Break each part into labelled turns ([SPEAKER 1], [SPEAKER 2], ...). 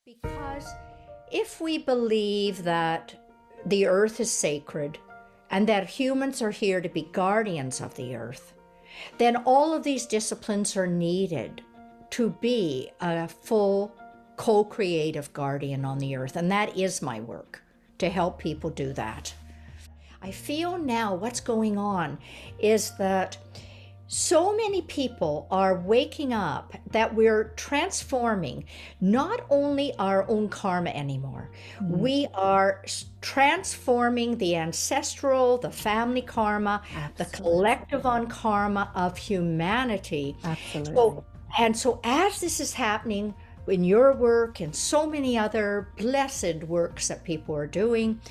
[SPEAKER 1] Because if we believe that the earth is sacred and that humans are here to be guardians of the earth, then all of these disciplines are needed to be a full co-creative guardian on the earth. And that is my work, to help people do that. I feel now what's going on is that so many people are waking up that we're transforming not only our own karma anymore, we are transforming the ancestral, the family karma, the collective on karma of humanity.
[SPEAKER 2] Absolutely.
[SPEAKER 1] So as this is happening in your work and so many other blessed works that people are doing,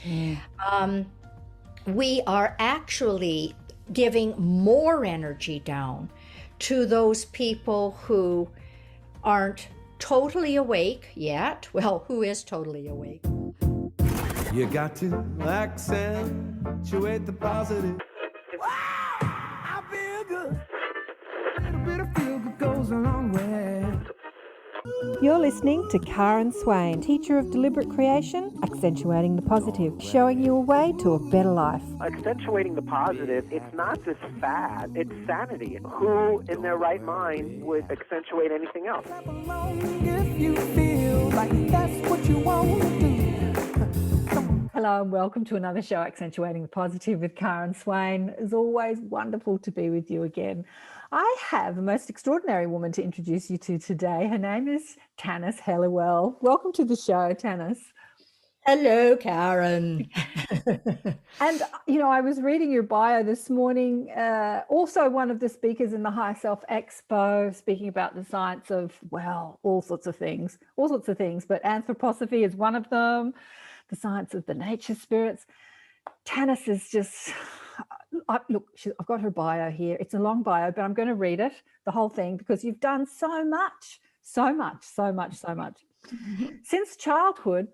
[SPEAKER 1] we are actually giving more energy down to those people who aren't totally awake yet. Well, who is totally awake?
[SPEAKER 3] You got to accentuate the positive. Wow, I feel good. A little bit of feel good goes a long way.
[SPEAKER 2] You're listening to Karen Swain, teacher of deliberate creation, accentuating the positive, showing you a way to a better life.
[SPEAKER 4] Accentuating the positive, it's not just fad, it's sanity. Who in their right mind would accentuate anything else?
[SPEAKER 3] Clap along if you feel like that's what you want to do.
[SPEAKER 2] Hello and welcome to another show, Accentuating the Positive with Karen Swain. It's always wonderful to be with you again. I have a most extraordinary woman to introduce you to today. Her name is Tanis Helliwell. Welcome to the show, Tanis.
[SPEAKER 1] Hello, Karen.
[SPEAKER 2] And, you know, I was reading your bio this morning, also one of the speakers in the High Self Expo, speaking about the science of, well, all sorts of things, but anthroposophy is one of them, the science of the nature spirits. Tanis is just, look, I've got her bio here. It's a long bio, but I'm going to read it, the whole thing, because you've done so much. Since childhood,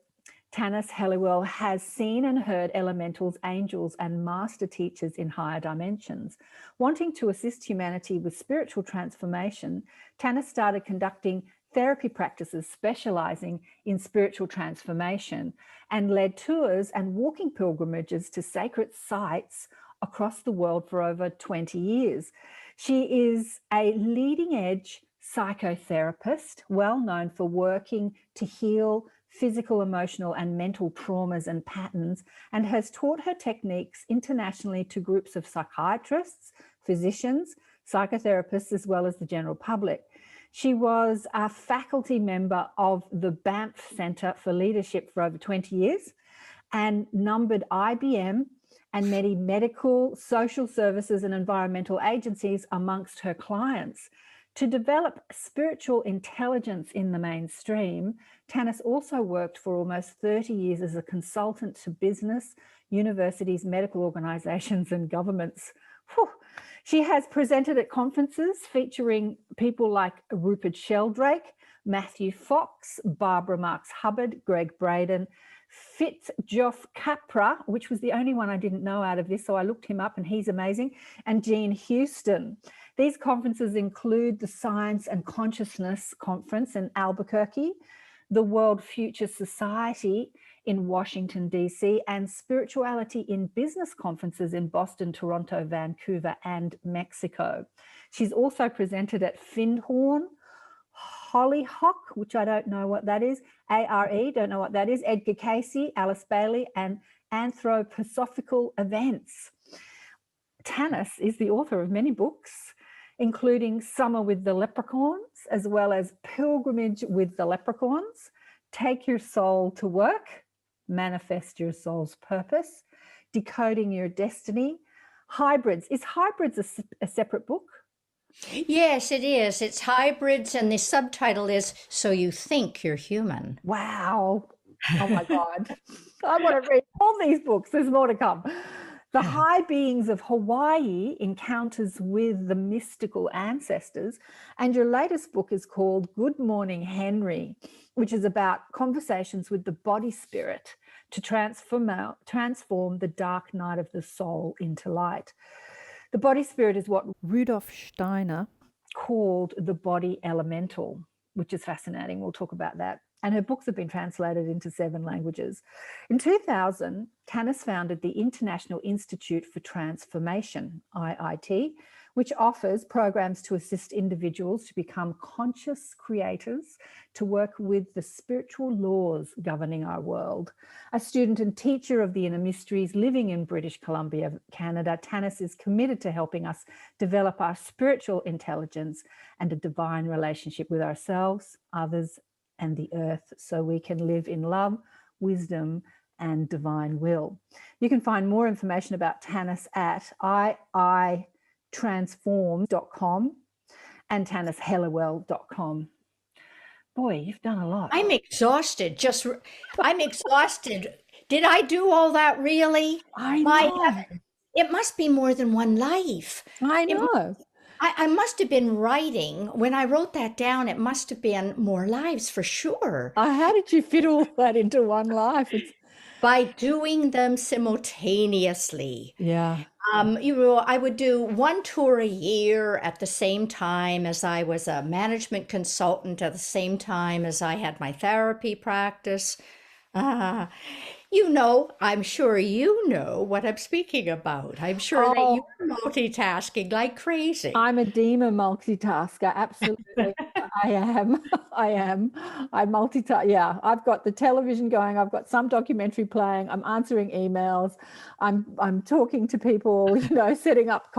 [SPEAKER 2] Tanis Helliwell has seen and heard elementals, angels, and master teachers in higher dimensions. Wanting to assist humanity with spiritual transformation, Tanis started conducting therapy practices specializing in spiritual transformation and led tours and walking pilgrimages to sacred sites across the world for over 20 years. She is a leading edge psychotherapist, well known for working to heal physical, emotional, and mental traumas and patterns, and has taught her techniques internationally to groups of psychiatrists, physicians, psychotherapists, as well as the general public. She was a faculty member of the Banff Centre for Leadership for over 20 years and numbered IBM and many medical, social services, and environmental agencies amongst her clients. To develop spiritual intelligence in the mainstream, Tanis also worked for almost 30 years as a consultant to business, universities, medical organisations, and governments. Whew. She has presented at conferences featuring people like Rupert Sheldrake, Matthew Fox, Barbara Marx Hubbard, Greg Braden, Fitjof Capra, which was the only one I didn't know out of this, so I looked him up and he's amazing, and Jean Houston. These conferences include the Science and Consciousness Conference in Albuquerque, the World Future Society in Washington, D.C., and Spirituality in Business conferences in Boston, Toronto, Vancouver, and Mexico. She's also presented at Findhorn, Hollyhock, which I don't know what that is, ARE, don't know what that is, Edgar Casey, Alice Bailey, and Anthroposophical events. Tanis is the author of many books, including Summer with the Leprechauns, as well as Pilgrimage with the Leprechauns, Take Your Soul to Work, Manifest Your Soul's Purpose, Decoding Your Destiny, Hybrids. Is Hybrids a separate book?
[SPEAKER 1] Yes, it is. It's Hybrids, and the subtitle is So You Think You're Human.
[SPEAKER 2] Wow. Oh my God. I want to read all these books. There's more to come. The High Beings of Hawaii, Encounters with the Mystical Ancestors. And your latest book is called Good Morning, Henry, which is about conversations with the body spirit to transform the dark night of the soul into light. The body spirit is what Rudolf Steiner called the body elemental, which is fascinating. We'll talk about that. and her books have been translated into 7 languages. In 2000, Tanis founded the International Institute for Transformation, IIT, which offers programs to assist individuals to become conscious creators, to work with the spiritual laws governing our world. A student and teacher of the inner mysteries living in British Columbia, Canada, Tanis is committed to helping us develop our spiritual intelligence and a divine relationship with ourselves, others, and the earth, so we can live in love, wisdom, and divine will. You can find more information about Tanis at iitransform.com and tanishelliwell.com. Boy, you've done a lot.
[SPEAKER 1] I'm exhausted. I'm exhausted. Did I do all that really?
[SPEAKER 2] I
[SPEAKER 1] My
[SPEAKER 2] know.
[SPEAKER 1] heaven. It must be more than one life.
[SPEAKER 2] I know.
[SPEAKER 1] I must have been writing. When I wrote that down, it must have been more lives for sure.
[SPEAKER 2] How did you fit all that into one life?
[SPEAKER 1] By doing them simultaneously.
[SPEAKER 2] Yeah.
[SPEAKER 1] I would do one tour a year at the same time as I was a management consultant, at the same time as I had my therapy practice. I'm sure you know what I'm speaking about. I'm sure that you're multitasking like crazy.
[SPEAKER 2] I'm a demon multitasker. Absolutely. I am. I multitask. Yeah. I've got the television going. I've got some documentary playing. I'm answering emails. I'm talking to people, setting up.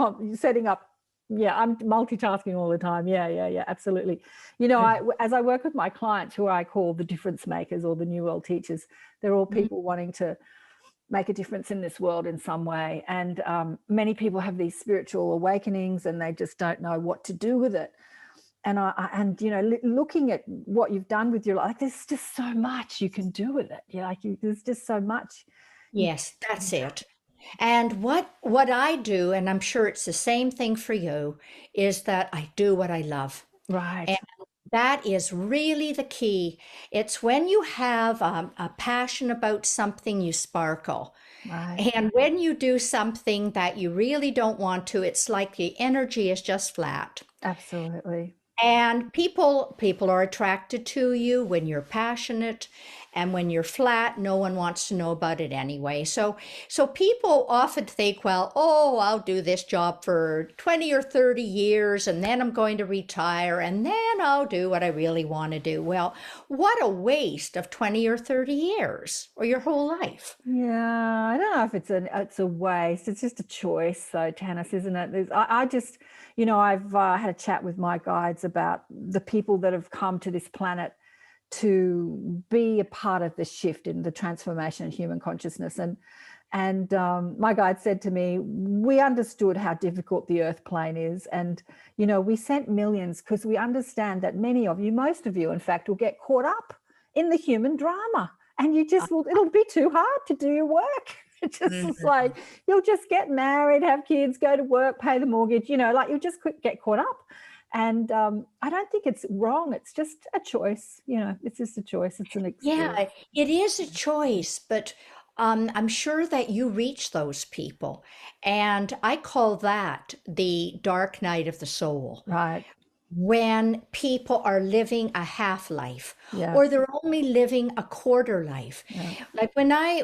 [SPEAKER 2] Yeah. I'm multitasking all the time. Yeah. Absolutely. As I work with my clients, who I call the difference makers or the New World teachers, they're all people wanting to make a difference in this world in some way. And many people have these spiritual awakenings and they just don't know what to do with it. And looking at what you've done with your life, there's just so much you can do with it. There's just so much.
[SPEAKER 1] Yes, that's it. And what I do, and I'm sure it's the same thing for you, is that I do what I love.
[SPEAKER 2] Right.
[SPEAKER 1] And that is really the key. It's when you have a passion about something, you sparkle.
[SPEAKER 2] Right.
[SPEAKER 1] And when you do something that you really don't want to, it's like the energy is just flat.
[SPEAKER 2] Absolutely.
[SPEAKER 1] And people are attracted to you when you're passionate, and when you're flat, no one wants to know about it anyway. So people often think, well, I'll do this job for 20 or 30 years, and then I'm going to retire, and then I'll do what I really want to do. Well, what a waste of 20 or 30 years, or your whole life.
[SPEAKER 2] Yeah, I don't know if it's a waste. It's just a choice, though, Tanis, isn't it? I just, I've had a chat with my guides about the people that have come to this planet to be a part of the shift in the transformation in human consciousness. And my guide said to me, we understood how difficult the earth plane is. And, we sent millions because we understand that most of you, in fact, will get caught up in the human drama. And it'll be too hard to do your work. It's just like, you'll just get married, have kids, go to work, pay the mortgage, you'll just get caught up. And I don't think it's wrong. It's just a choice. It's just a choice. It's an experience.
[SPEAKER 1] Yeah, it is a choice, but I'm sure that you reach those people. And I call that the dark night of the soul.
[SPEAKER 2] Right.
[SPEAKER 1] When people are living a half life,
[SPEAKER 2] Yeah.
[SPEAKER 1] or they're only living a quarter life.
[SPEAKER 2] Yeah.
[SPEAKER 1] Like when I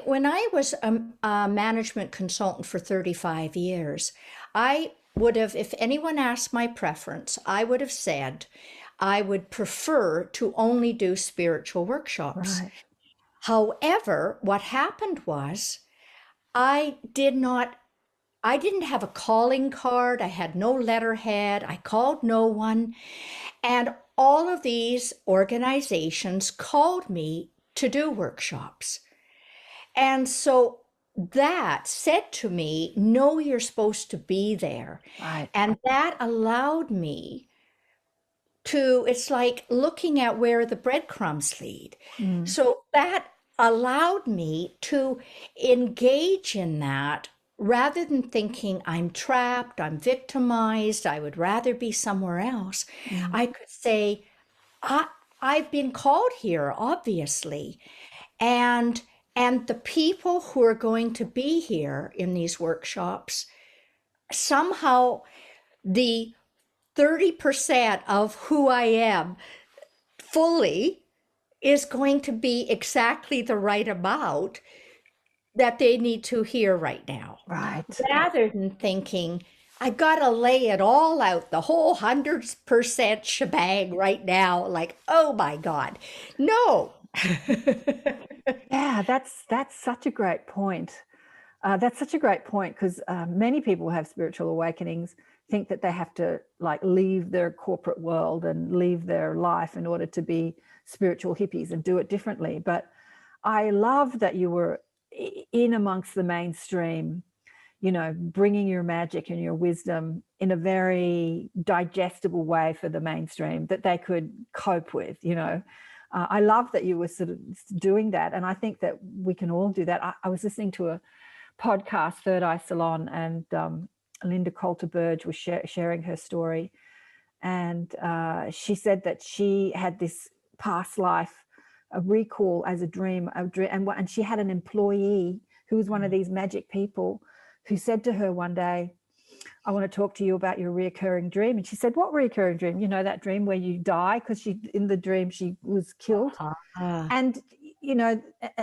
[SPEAKER 1] was a management consultant for 35 years, I would have, if anyone asked my preference, I would have said I would prefer to only do spiritual workshops.
[SPEAKER 2] Right.
[SPEAKER 1] However, what happened was I didn't have a calling card. I had no letterhead. I called no one. And all of these organizations called me to do workshops. And so that said to me, no, you're supposed to be there.
[SPEAKER 2] Right.
[SPEAKER 1] And that allowed me to, it's like looking at where the breadcrumbs lead. So that allowed me to engage in that rather than thinking I'm trapped, I'm victimized, I would rather be somewhere else. I could say, I've been called here, obviously. And the people who are going to be here in these workshops, somehow the 30% of who I am fully is going to be exactly the right amount that they need to hear right now.
[SPEAKER 2] Right.
[SPEAKER 1] Rather than thinking, I gotta lay it all out, the whole 100% shebang right now, like, oh my God. No.
[SPEAKER 2] Yeah, that's such a great point. That's such a great point, because many people who have spiritual awakenings think that they have to like leave their corporate world and leave their life in order to be spiritual hippies and do it differently. But I love that you were in amongst the mainstream, you know, bringing your magic and your wisdom in a very digestible way for the mainstream that they could cope with, you know. I love that you were sort of doing that. And I think that we can all do that. I was listening to a podcast, Third Eye Salon, and Linda Coulter Burge was sharing her story. And she said that she had this past life, a recall as a dream, and she had an employee who was one of these magic people who said to her one day, I want to talk to you about your reoccurring dream. And she said, what reoccurring dream? You know, that dream where you die, because in the dream she was killed. And, you know,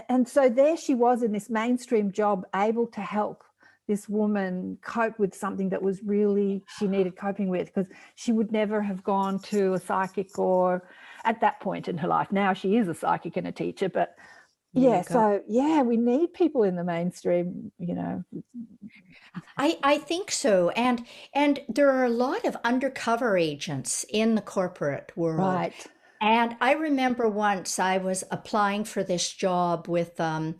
[SPEAKER 2] and so there she was in this mainstream job, able to help this woman cope with something that was really she needed coping with, because she would never have gone to a psychic, or at that point in her life. Now she is a psychic and a teacher, but yeah, so yeah, we need people in the mainstream, you know.
[SPEAKER 1] I think so. And there are a lot of undercover agents in the corporate world.
[SPEAKER 2] Right.
[SPEAKER 1] And I remember once I was applying for this job with a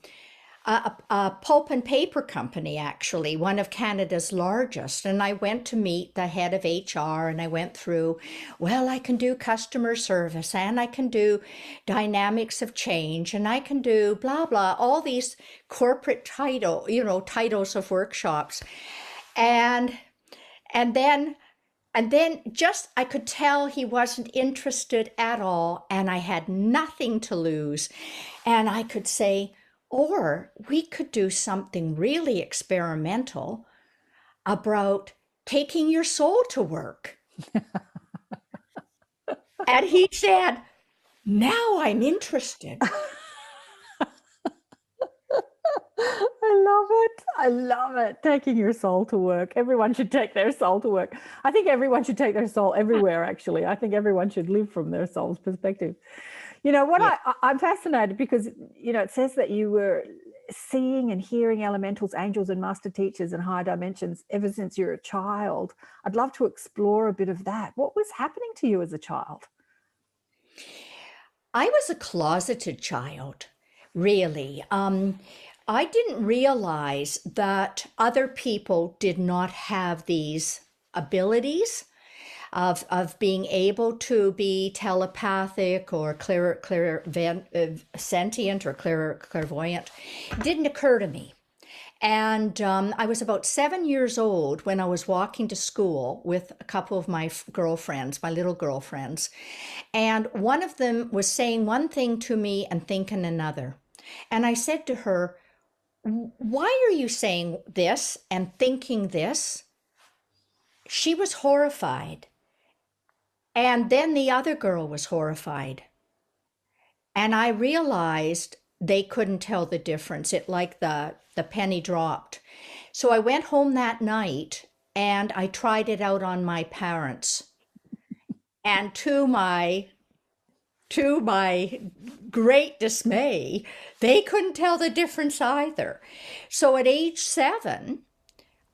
[SPEAKER 1] pulp and paper company, actually, one of Canada's largest. And I went to meet the head of HR, and I went through, well, I can do customer service, and I can do dynamics of change, and I can do blah, blah, all these corporate titles of workshops. And then just I could tell he wasn't interested at all, and I had nothing to lose. And I could say, or we could do something really experimental about taking your soul to work. And he said, now I'm interested.
[SPEAKER 2] I love it. Taking your soul to work. Everyone should take their soul to work. I think everyone should take their soul everywhere, actually. I think everyone should live from their soul's perspective. You know what, yeah. I'm fascinated because, you know, it says that you were seeing and hearing elementals, angels, and master teachers in higher dimensions ever since you were a child. I'd love to explore a bit of that. What was happening to you as a child?
[SPEAKER 1] I was a closeted child, really. I didn't realize that other people did not have these abilities of being able to be telepathic or sentient or clairvoyant. It didn't occur to me. And I was about 7 years old when I was walking to school with a couple of my girlfriends, my little girlfriends. And one of them was saying one thing to me and thinking another. And I said to her, why are you saying this and thinking this? She was horrified. And then the other girl was horrified. And I realized they couldn't tell the difference. It like the penny dropped. So I went home that night and I tried it out on my parents. And to my great dismay, they couldn't tell the difference either. So at age 7,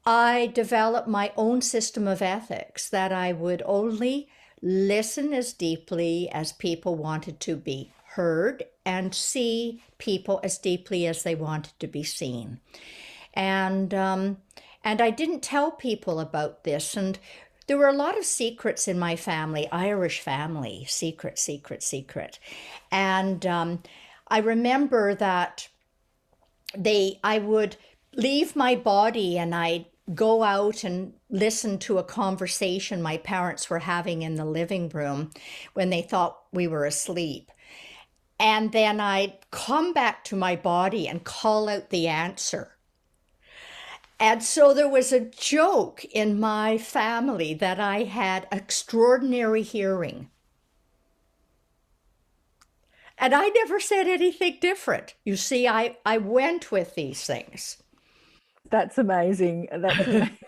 [SPEAKER 1] I developed my own system of ethics that I would only listen as deeply as people wanted to be heard and see people as deeply as they wanted to be seen. And I didn't tell people about this. And there were a lot of secrets in my family, Irish family, secret. And I remember that I would leave my body and I'd go out and listen to a conversation my parents were having in the living room when they thought we were asleep. And then I'd come back to my body and call out the answer. And so there was a joke in my family that I had extraordinary hearing. And I never said anything different. You see, I went with these things.
[SPEAKER 2] That's amazing. That's amazing.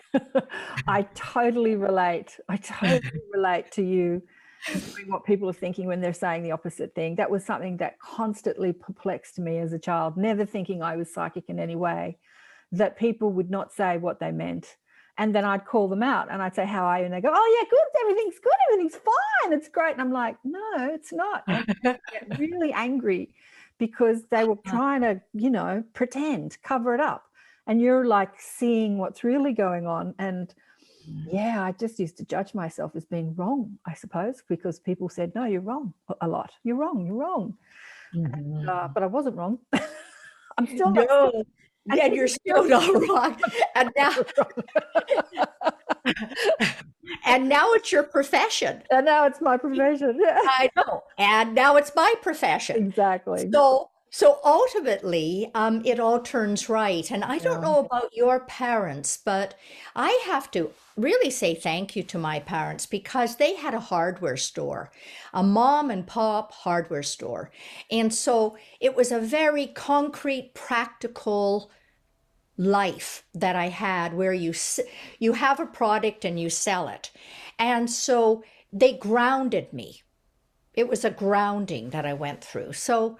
[SPEAKER 2] I totally relate. I totally relate to you knowing what people are thinking when they're saying the opposite thing. That was something that constantly perplexed me as a child, never thinking I was psychic in any way, that people would not say what they meant. And then I'd call them out and I'd say, how are you? And they go, oh yeah, good, everything's fine, it's great. And I'm like, no, it's not. And I get really angry because they were trying to, you know, pretend, cover it up. And you're like seeing what's really going on. And yeah, I just used to judge myself as being wrong, I suppose, because people said, no, you're wrong a lot. You're wrong. And, but I wasn't wrong. I'm still not.
[SPEAKER 1] No, and you're still not wrong. And now, and now it's your profession.
[SPEAKER 2] And now it's my profession. Yeah.
[SPEAKER 1] I know. And now it's my profession.
[SPEAKER 2] Exactly.
[SPEAKER 1] So ultimately, it all turns right. And I don't know about your parents, but I have to really say thank you to my parents because they had a hardware store, a mom and pop hardware store. And so it was a very concrete, practical life that I had where you have a product and you sell it. And so they grounded me. It was a grounding that I went through. So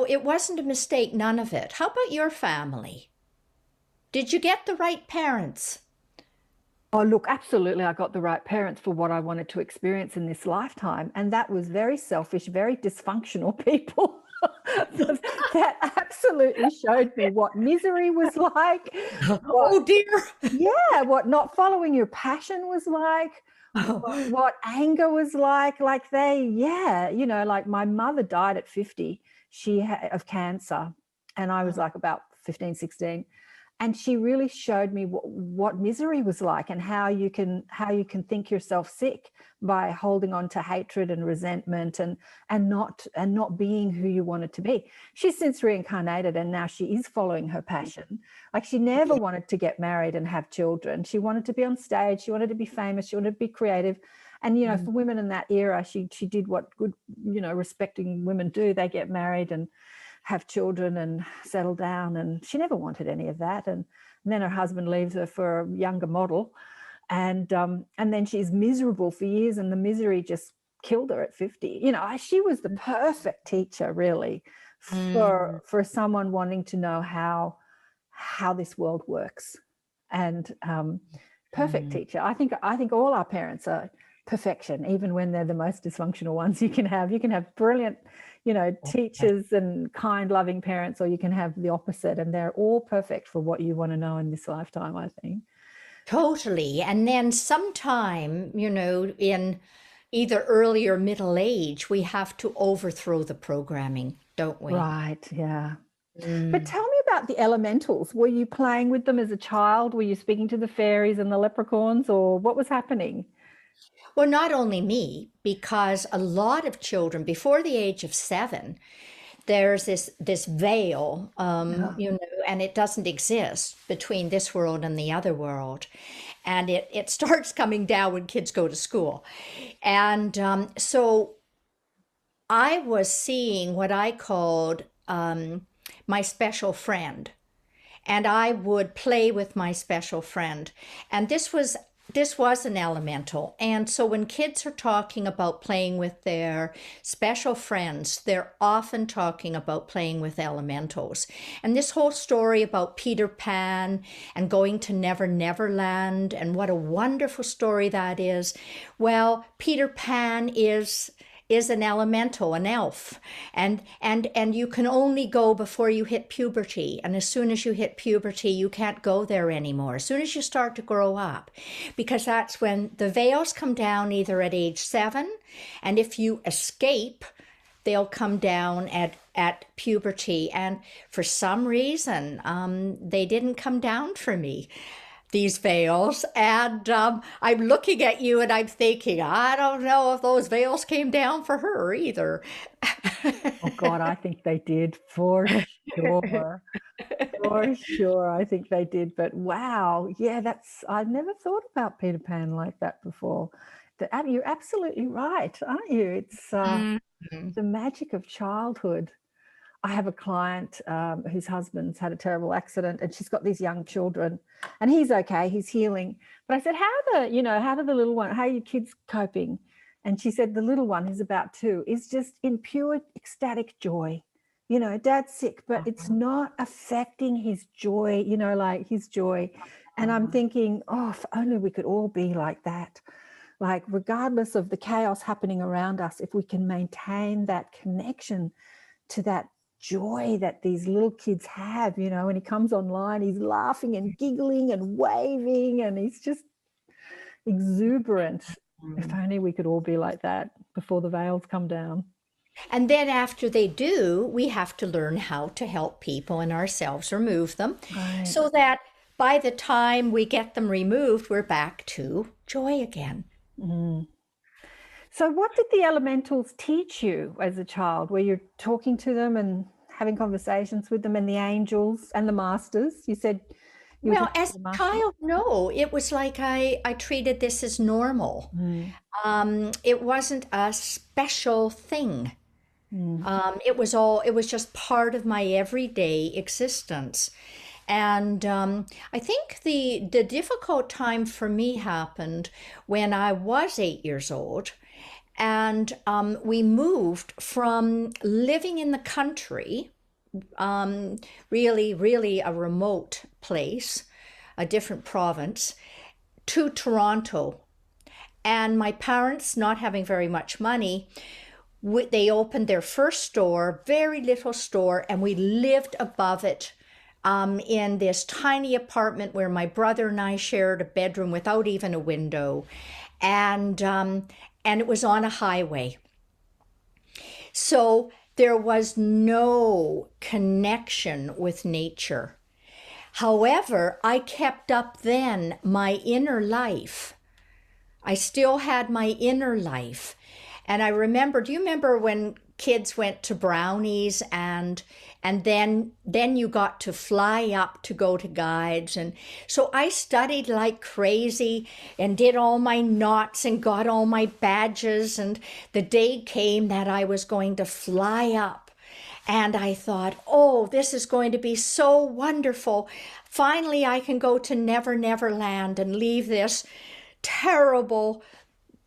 [SPEAKER 1] it wasn't a mistake, none of it. How about your family? Did you get the right parents?
[SPEAKER 2] Oh, look, absolutely. I got the right parents for what I wanted to experience in this lifetime. And that was very selfish, very dysfunctional people. That absolutely showed me what misery was like.
[SPEAKER 1] Oh dear.
[SPEAKER 2] Yeah, what not following your passion was like. What anger was like you know, like my mother died at 50 of cancer, and I was like about 15, 16, and she really showed me what misery was like and how you can think yourself sick by holding on to hatred and resentment and not being who you wanted to be. She's since reincarnated and now she is following her passion. Like she never wanted to get married and have children. She wanted to be on stage, she wanted to be famous, she wanted to be creative. And, you know, for women in that era, she did what good, you know, respecting women do. They get married and have children and settle down. And she never wanted any of that. And then her husband leaves her for a younger model. And then she's miserable for years, and the misery just killed her at 50. You know, she was the perfect teacher, really, for someone wanting to know how this world works. And perfect teacher. I think all our parents are perfection, even when they're the most dysfunctional ones you can have. You can have brilliant, you know, teachers and kind, loving parents, or you can have the opposite, and they're all perfect for what you want to know in this lifetime, I think.
[SPEAKER 1] Totally. And then sometime, you know, in either early or middle age, we have to overthrow the programming, don't we?
[SPEAKER 2] Right, yeah. But tell me about the elementals. Were you playing with them as a child? Were you speaking to the fairies and the leprechauns, or what was happening?
[SPEAKER 1] Well, not only me, because a lot of children before the age of 7, there's this veil, you know, and it doesn't exist between this world and the other world. And it starts coming down when kids go to school. And so I was seeing what I called my special friend. And I would play with my special friend. And this was an elemental. And so when kids are talking about playing with their special friends, they're often talking about playing with elementals. And this whole story about Peter Pan and going to Never Never Land, and what a wonderful story that is. Well, Peter Pan is an elemental, an elf, and you can only go before you hit puberty. And as soon as you hit puberty, you can't go there anymore. As soon as you start to grow up, because that's when the veils come down, either at age 7, and if you escape, they'll come down at puberty. And for some reason, they didn't come down for me, these veils. And I'm looking at you and I'm thinking, I don't know if those veils came down for her either.
[SPEAKER 2] Oh God, I think they did, for sure. For sure, I think they did. But wow, yeah, I've never thought about Peter Pan like that before. You're absolutely right, aren't you? It's the magic of childhood. I have a client whose husband's had a terrible accident, and she's got these young children, and he's okay, he's healing. But I said, how do the little one, how are your kids coping? And she said, the little one, who's about 2, is just in pure ecstatic joy. Dad's sick, but it's not affecting his joy, like his joy. And I'm thinking, oh, if only we could all be like that. Like, regardless of the chaos happening around us, if we can maintain that connection to that joy that these little kids have, when he comes online, he's laughing and giggling and waving, and he's just exuberant. If only we could all be like that before the veils come down.
[SPEAKER 1] And then after they do, we have to learn how to help people and ourselves remove them, so that by the time we get them removed, we're back to joy again.
[SPEAKER 2] So what did the elementals teach you as a child? Were you talking to them and having conversations with them, and the angels and the masters? You said
[SPEAKER 1] well, as a child, no. It was like I treated this as normal. It wasn't a special thing. It was just part of my everyday existence. And I think the difficult time for me happened when I was 8 years old, and we moved from living in the country, really a remote place, a different province, to Toronto. And my parents, not having very much money, they opened their first store, very little store, and we lived above it in this tiny apartment where my brother and I shared a bedroom without even a window. And it was on a highway. So there was no connection with nature. However, I kept up then my inner life. I still had my inner life. And I remember, do you remember when kids went to brownies and then you got to fly up to go to guides? And so I studied like crazy and did all my knots and got all my badges. And the day came that I was going to fly up. And I thought, oh, this is going to be so wonderful. Finally, I can go to Never Never Land and leave this terrible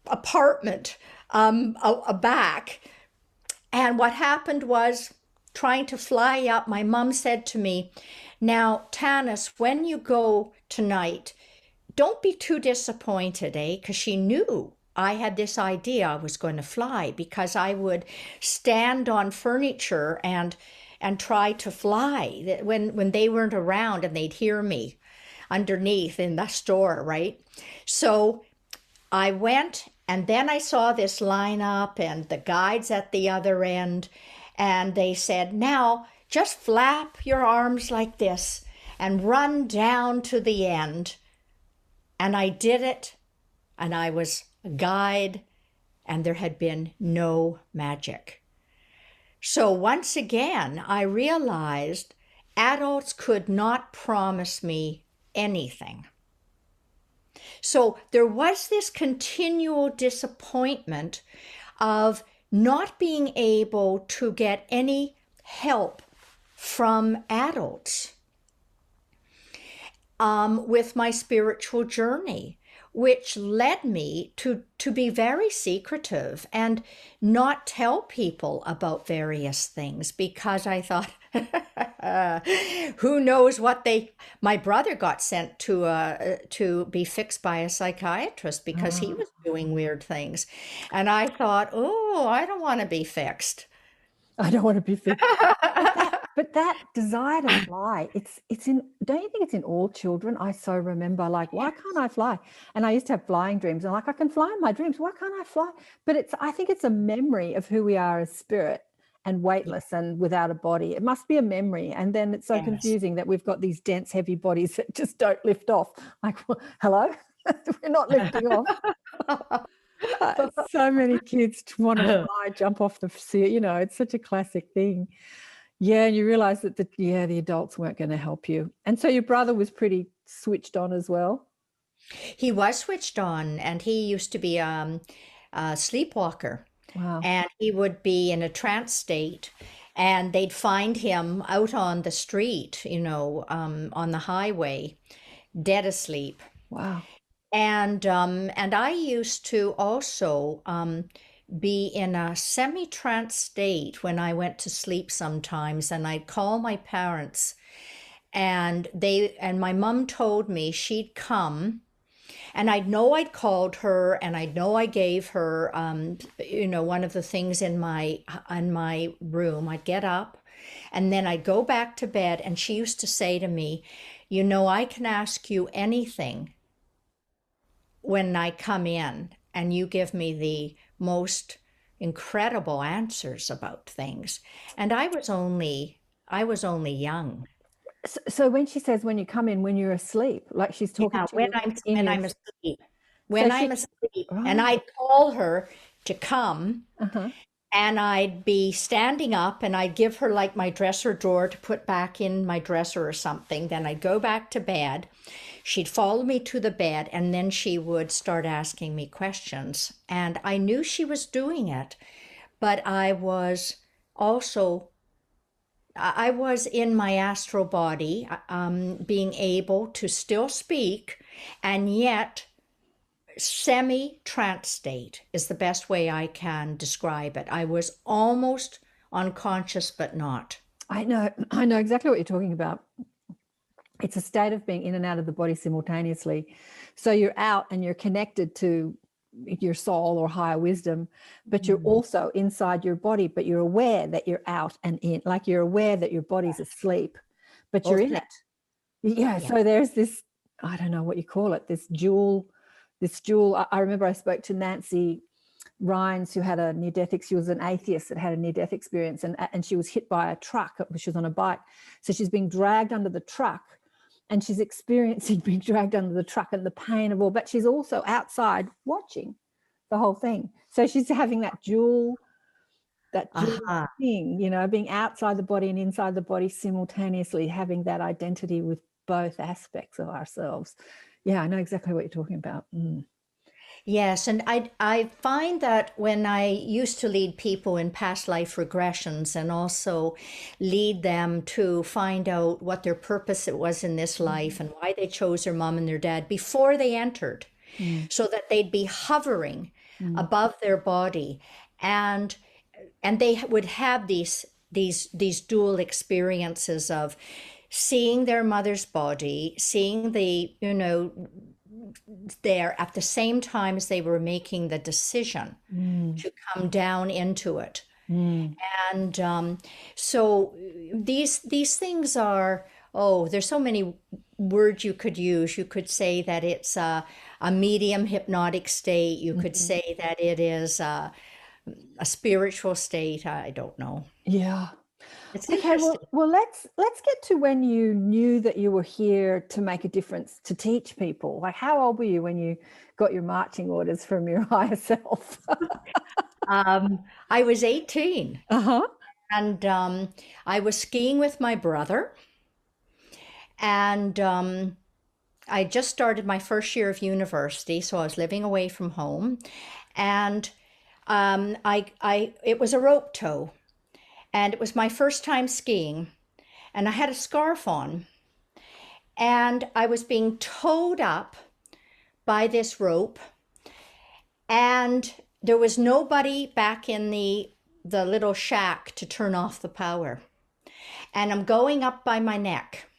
[SPEAKER 1] apartment back. And what happened was, trying to fly up, my mom said to me, now, Tanis, when you go tonight, don't be too disappointed, because she knew I had this idea I was going to fly, because I would stand on furniture and try to fly when they weren't around, and they'd hear me underneath in the store, right? So I went, and then I saw this lineup and the guides at the other end, and they said, now just flap your arms like this and run down to the end. And I did it, and I was a guide, and there had been no magic. So once again, I realized adults could not promise me anything. So there was this continual disappointment of not being able to get any help from adults with my spiritual journey, which led me to be very secretive and not tell people about various things, because I thought, who knows what my brother got sent to be fixed by a psychiatrist because he was doing weird things. And I thought, oh, I don't want to be fixed.
[SPEAKER 2] I don't want to be fixed. But that desire to fly, it's in, don't you think it's in all children? I so remember, like, why can't I fly? And I used to have flying dreams, and like, I can fly in my dreams. Why can't I fly? But I think it's a memory of who we are as spirit, and weightless and without a body. It must be a memory. And then it's so confusing that we've got these dense, heavy bodies that just don't lift off. Like, well, hello? We're not lifting off. So many kids want to fly, jump off the sea. It's such a classic thing. Yeah, and you realize that the adults weren't going to help you. And so your brother was pretty switched on as well?
[SPEAKER 1] He was switched on, and he used to be a sleepwalker,
[SPEAKER 2] Wow.
[SPEAKER 1] and he would be in a trance state, and they'd find him out on the street, on the highway, dead asleep.
[SPEAKER 2] Wow.
[SPEAKER 1] And I used to also be in a semi-trance state when I went to sleep sometimes, and I'd call my parents, and my mom told me she'd come, and I'd know I'd called her, and I'd know I gave her one of the things in my room. I'd get up, and then I'd go back to bed, and she used to say to me, I can ask you anything when I come in, and you give me the most incredible answers about things. And I was only young.
[SPEAKER 2] So when she says when you come in, when you're asleep, like she's talking
[SPEAKER 1] Yeah,
[SPEAKER 2] to
[SPEAKER 1] when
[SPEAKER 2] you
[SPEAKER 1] I'm
[SPEAKER 2] in
[SPEAKER 1] when
[SPEAKER 2] your...
[SPEAKER 1] I'm asleep. When
[SPEAKER 2] So
[SPEAKER 1] I'm
[SPEAKER 2] she...
[SPEAKER 1] asleep, and
[SPEAKER 2] Right.
[SPEAKER 1] I'd call her to come,
[SPEAKER 2] Uh-huh.
[SPEAKER 1] and I'd be standing up, and I'd give her like my dresser drawer to put back in my dresser or something. Then I'd go back to bed. She'd follow me to the bed, and then she would start asking me questions. And I knew she was doing it, but I was in my astral body, being able to still speak, and yet semi-trance state is the best way I can describe it. I was almost unconscious, but not.
[SPEAKER 2] I know exactly what you're talking about. It's a state of being in and out of the body simultaneously. So you're out and you're connected to your soul or higher wisdom, but you're also inside your body, but you're aware that you're out and in, like you're aware that your body's asleep, but you're
[SPEAKER 1] Both
[SPEAKER 2] in
[SPEAKER 1] things.
[SPEAKER 2] it. Yeah. So there's this, I don't know what you call it, this dual. I remember I spoke to Nancy Rhines, who had a near-death, she was an atheist that had a near-death experience, and she was hit by a truck. She was on a bike. So she's being dragged under the truck, and she's experiencing being dragged under the truck and the pain of all, but she's also outside watching the whole thing. So she's having that dual thing, being outside the body and inside the body simultaneously, having that identity with both aspects of ourselves. Yeah, I know exactly what you're talking about.
[SPEAKER 1] Yes, and I find that when I used to lead people in past life regressions, and also lead them to find out what their purpose it was in this life, and why they chose their mom and their dad before they entered, so that they'd be hovering above their body, and they would have these dual experiences of seeing their mother's body, seeing the there at the same time as they were making the decision to come down into it. And so these things are, there's so many words you could use. You could say that it's a medium hypnotic state. You could say that it is a spiritual state. I don't know.
[SPEAKER 2] Yeah.
[SPEAKER 1] It's
[SPEAKER 2] Okay,
[SPEAKER 1] interesting.
[SPEAKER 2] well, let's get to when you knew that you were here to make a difference, to teach people. Like, how old were you when you got your marching orders from your higher self?
[SPEAKER 1] I was 18,
[SPEAKER 2] Uh-huh.
[SPEAKER 1] and I was skiing with my brother, and I just started my first year of university, so I was living away from home, and it was a rope tow, and it was my first time skiing, and I had a scarf on, and I was being towed up by this rope, and there was nobody back in the little shack to turn off the power, and I'm going up by my neck,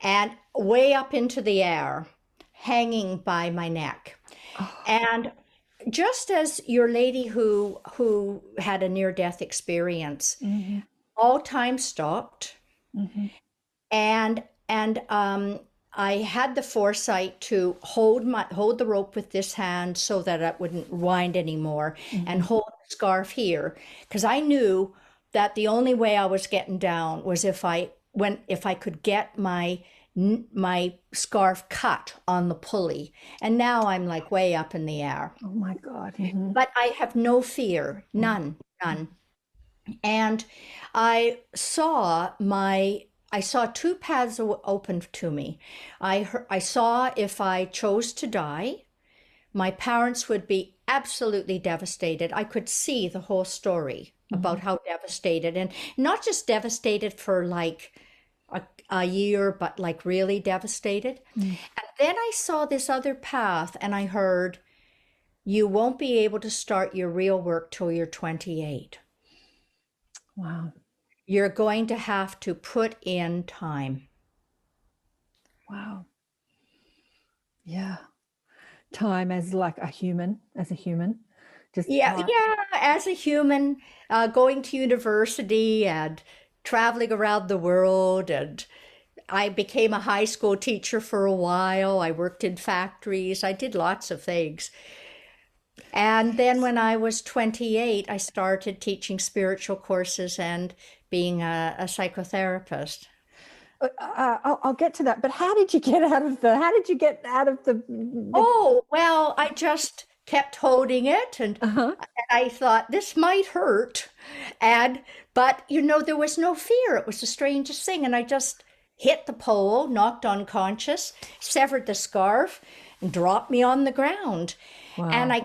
[SPEAKER 1] and way up into the air, hanging by my neck. And just as your lady who had a near-death experience, all time stopped, and I had the foresight to hold the rope with this hand so that it wouldn't wind anymore, and hold the scarf here, because I knew that the only way I was getting down was if I could get my scarf cut on the pulley. And now I'm like way up in the air.
[SPEAKER 2] Oh my God.
[SPEAKER 1] But I have no fear, none. And I saw I saw two paths open to me. I saw if I chose to die, my parents would be absolutely devastated. I could see the whole story about how devastated, and not just devastated for like a year, but like really devastated. And then I saw this other path and I heard, you won't be able to start your real work till you're 28.
[SPEAKER 2] Wow.
[SPEAKER 1] You're going to have to put in time.
[SPEAKER 2] Wow. Yeah. Time as like a human, just
[SPEAKER 1] Yeah,
[SPEAKER 2] time.
[SPEAKER 1] yeah, as a human, going to university and traveling around the world, and I became a high school teacher for a while. I worked in factories. I did lots of things. And then when I was 28, I started teaching spiritual courses and being a psychotherapist.
[SPEAKER 2] I'll get to that, but how did you get out of the
[SPEAKER 1] Oh, well, I just kept holding it, and
[SPEAKER 2] uh-huh.
[SPEAKER 1] I thought this might hurt. But there was no fear. It was the strangest thing. And I just hit the pole, knocked unconscious, severed the scarf, and dropped me on the ground. And
[SPEAKER 2] Wow.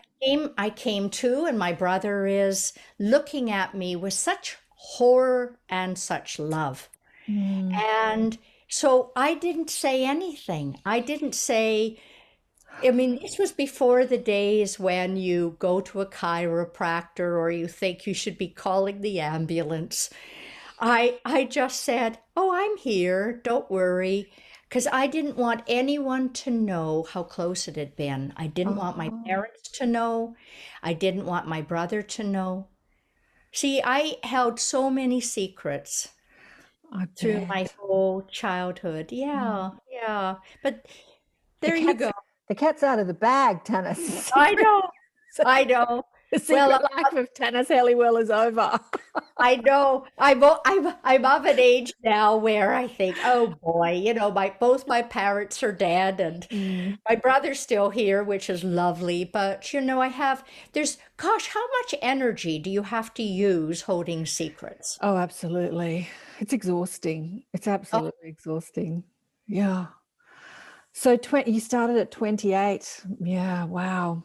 [SPEAKER 1] I came to, and my brother is looking at me with such horror and such love. And so I didn't say anything. I didn't say, I mean, this was before the days when you go to a chiropractor or you think you should be calling the ambulance. I just said, "Oh, I'm here. Don't worry." Because I didn't want anyone to know how close it had been. I didn't want my
[SPEAKER 2] Oh,
[SPEAKER 1] parents to know. I didn't want my brother to know. See, I held so many secrets
[SPEAKER 2] I
[SPEAKER 1] through my
[SPEAKER 2] bet.
[SPEAKER 1] whole childhood. Yeah, yeah. But
[SPEAKER 2] The
[SPEAKER 1] there you
[SPEAKER 2] cat's
[SPEAKER 1] go.
[SPEAKER 2] the cat's out of the bag, Tanis.
[SPEAKER 1] I know. I know.
[SPEAKER 2] The
[SPEAKER 1] Well,
[SPEAKER 2] secret life of Tanis Helliwell is over.
[SPEAKER 1] I know. I'm of an age now where I think, oh boy, both my parents are dead and
[SPEAKER 2] Mm.
[SPEAKER 1] my brother's still here, which is lovely. But gosh, how much energy do you have to use holding secrets?
[SPEAKER 2] Oh, absolutely. It's exhausting. It's
[SPEAKER 1] Oh,
[SPEAKER 2] absolutely exhausting. Yeah. So you started at 28. Yeah, wow.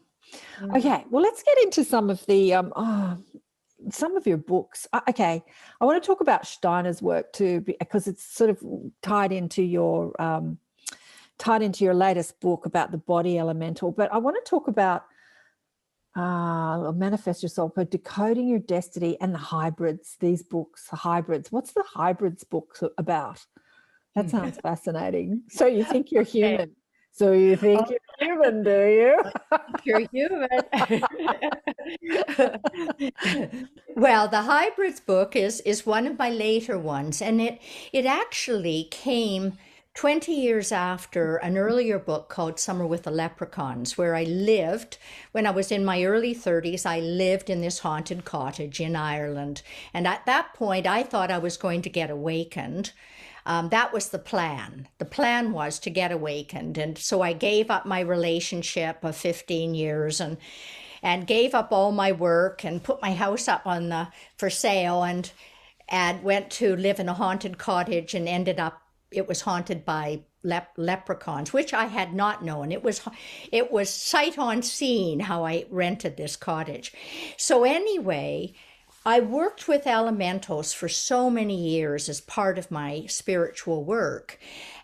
[SPEAKER 1] mm,
[SPEAKER 2] Okay, well, let's get into some of your books. Okay, I want to talk about Steiner's work too, because it's sort of tied into your latest book about the body elemental. But I want to talk about Manifest Yourself, but Decoding Your Destiny and the Hybrids. These books, the hybrids. What's the hybrids book about? That sounds fascinating. So you think you're
[SPEAKER 1] okay.
[SPEAKER 2] human? So you think
[SPEAKER 1] Oh,
[SPEAKER 2] you're human, do you?
[SPEAKER 1] you're human. Well, the hybrids book is one of my later ones, and it actually came 20 years after an earlier book called Summer with the Leprechauns, where I lived when I was in my early 30s. I lived in this haunted cottage in Ireland, and at that point, I thought I was going to get awakened. That was the plan. The plan was to get awakened. And so I gave up my relationship of 15 years and gave up all my work and put my house up on the for sale and went to live in a haunted cottage and ended up it was haunted by leprechauns, which I had not known. It was sight unseen how I rented this cottage. So anyway, I worked with elementals for so many years as part of my spiritual work.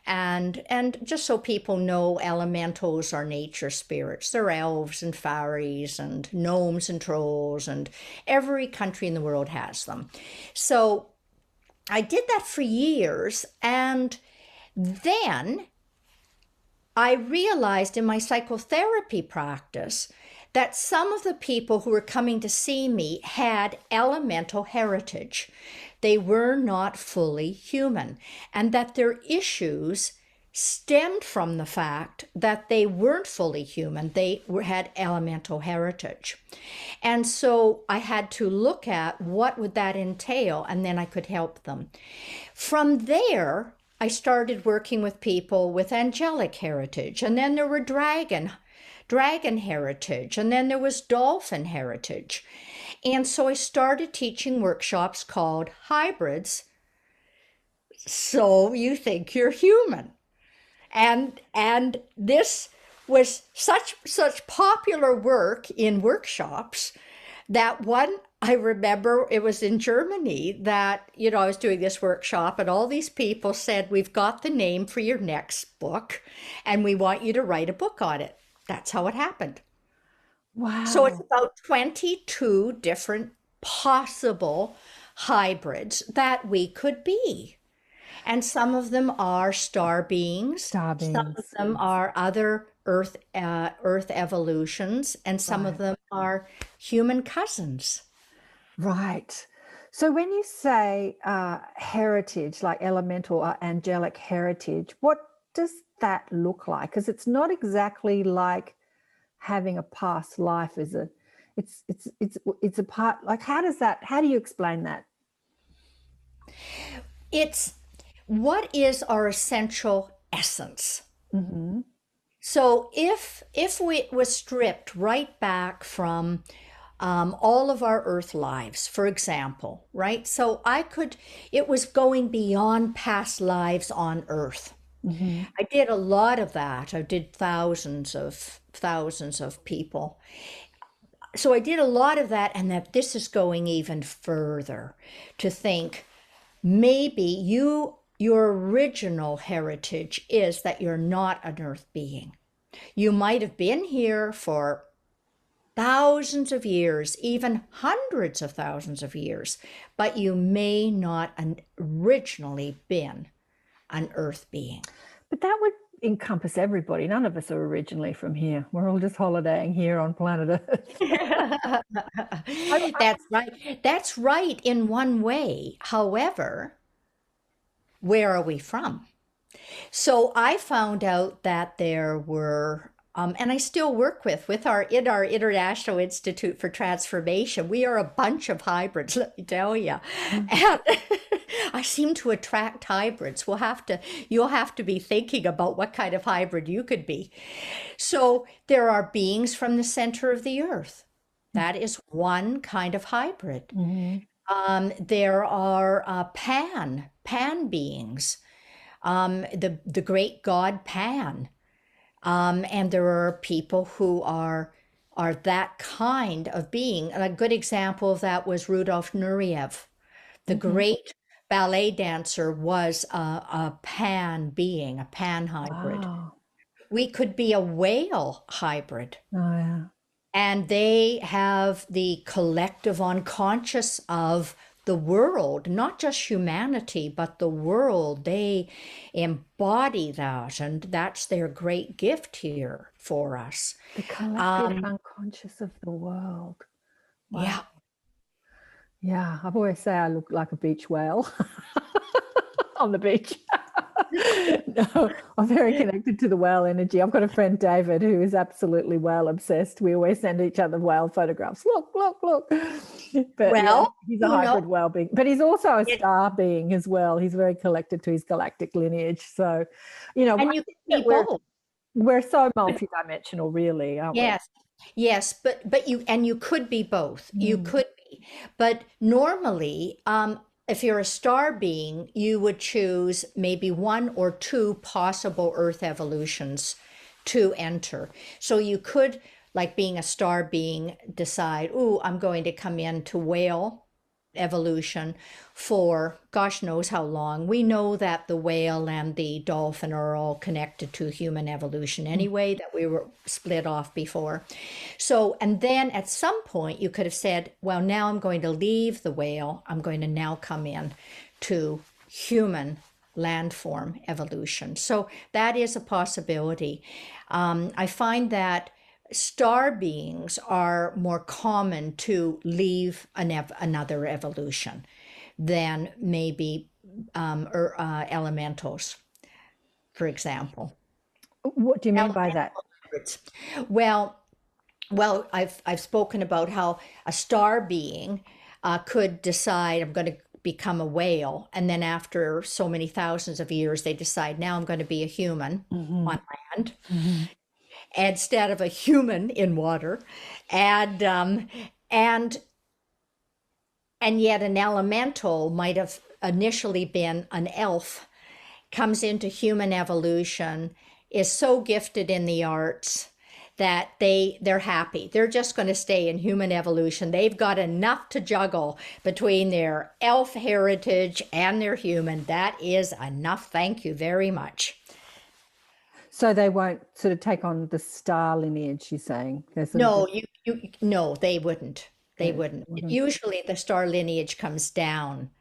[SPEAKER 1] And just so people know, elementals are nature spirits. They're elves and fairies and gnomes and trolls, and every country in the world has them. So I did that for years, and then I realized in my psychotherapy practice that some of the people who were coming to see me had elemental heritage. They were not fully human, and that their issues stemmed from the fact that they weren't fully human. They had elemental heritage. And so I had to look at what would that entail, and then I could help them. From there, I started working with people with angelic heritage, and then there were dragon heritage, and then there was dolphin heritage. And so I started teaching workshops called hybrids, so you think you're human. And this was such popular work in workshops that one, I remember it was in Germany that, I was doing this workshop and all these people said, we've got the name for your next book and we want you to write a book on it. That's how it happened. So it's
[SPEAKER 2] Wow.
[SPEAKER 1] about 22 different possible hybrids that we could be. And some of them are star beings,
[SPEAKER 2] Star
[SPEAKER 1] some of
[SPEAKER 2] beings.
[SPEAKER 1] them are other Earth evolutions, and some of
[SPEAKER 2] Right.
[SPEAKER 1] them are human cousins.
[SPEAKER 2] Right. So when you say heritage, like elemental or angelic heritage, what does that look like? Because it's not exactly like having a past life, is it? It's a part, like, how do you explain that?
[SPEAKER 1] It's what is our essential essence.
[SPEAKER 2] Mm-hmm.
[SPEAKER 1] So if we was stripped right back from all of our earth lives, for example, right? So it was going beyond past lives on earth.
[SPEAKER 2] Mm-hmm.
[SPEAKER 1] I did a lot of that. I did thousands of people. So I did a lot of that, and that this is going even further to think maybe your original heritage is that you're not an earth being. You might have been here for thousands of years, even hundreds of thousands of years, but you may not originally been an earth being.
[SPEAKER 2] But that would encompass everybody. None of us are originally from here. We're all just holidaying here on planet Earth.
[SPEAKER 1] That's right. That's right in one way. However, where are we from? So I found out that there were, and I still work with our International Institute for Transformation. We are a bunch of hybrids, let me tell you, and I seem to attract hybrids. You'll have to be thinking about what kind of hybrid you could be. So there are beings from the center of the earth. That is one kind of hybrid.
[SPEAKER 2] Mm-hmm.
[SPEAKER 1] There are pan beings, the great god Pan, and there are people who are that kind of being. And a good example of that was Rudolf Nureyev, the
[SPEAKER 2] Mm-hmm.
[SPEAKER 1] great ballet dancer, was a pan being, a pan hybrid.
[SPEAKER 2] Wow.
[SPEAKER 1] We could be a whale hybrid.
[SPEAKER 2] Oh, yeah.
[SPEAKER 1] And they have the collective unconscious of the world, not just humanity, but the world. They embody that, and that's their great gift here for us.
[SPEAKER 2] The collective unconscious of the world. Wow.
[SPEAKER 1] Yeah.
[SPEAKER 2] Yeah. I've always say I look like a beach whale on the beach. No, I'm very connected to the whale energy. I've got a friend, David, who is absolutely whale obsessed. We always send each other whale photographs. Look. But
[SPEAKER 1] Well,
[SPEAKER 2] he's a hybrid whale being, but he's also a star being as well. He's very connected to his galactic lineage. So,
[SPEAKER 1] and you can be both.
[SPEAKER 2] We're so multidimensional, really, aren't we?
[SPEAKER 1] Yes, but you could be both. You could be, but normally, if you're a star being, you would choose maybe one or two possible Earth evolutions to enter. So you could, like being a star being, decide, "Ooh, I'm going to come into whale evolution for gosh knows how long." We know that the whale and the dolphin are all connected to human evolution anyway, that we were split off before. So, and then at some point you could have said, well, now I'm going to leave the whale. I'm going to now come in to human landform evolution. So that is a possibility. I find that star beings are more common to leave another evolution than maybe elementals, for example.
[SPEAKER 2] What do you mean by that?
[SPEAKER 1] Well, I've spoken about how a star being could decide, I'm going to become a whale, and then after so many thousands of years, they decide, now I'm going to be a human on land. Instead of a human in water, and yet an elemental might have initially been an elf, comes into human evolution, is so gifted in the arts that they're happy. They're just going to stay in human evolution. They've got enough to juggle between their elf heritage and their human. That is enough. Thank you very much.
[SPEAKER 2] So they won't sort of take on the star lineage, you're saying?
[SPEAKER 1] No, no, they wouldn't. They wouldn't. Usually the star lineage comes down.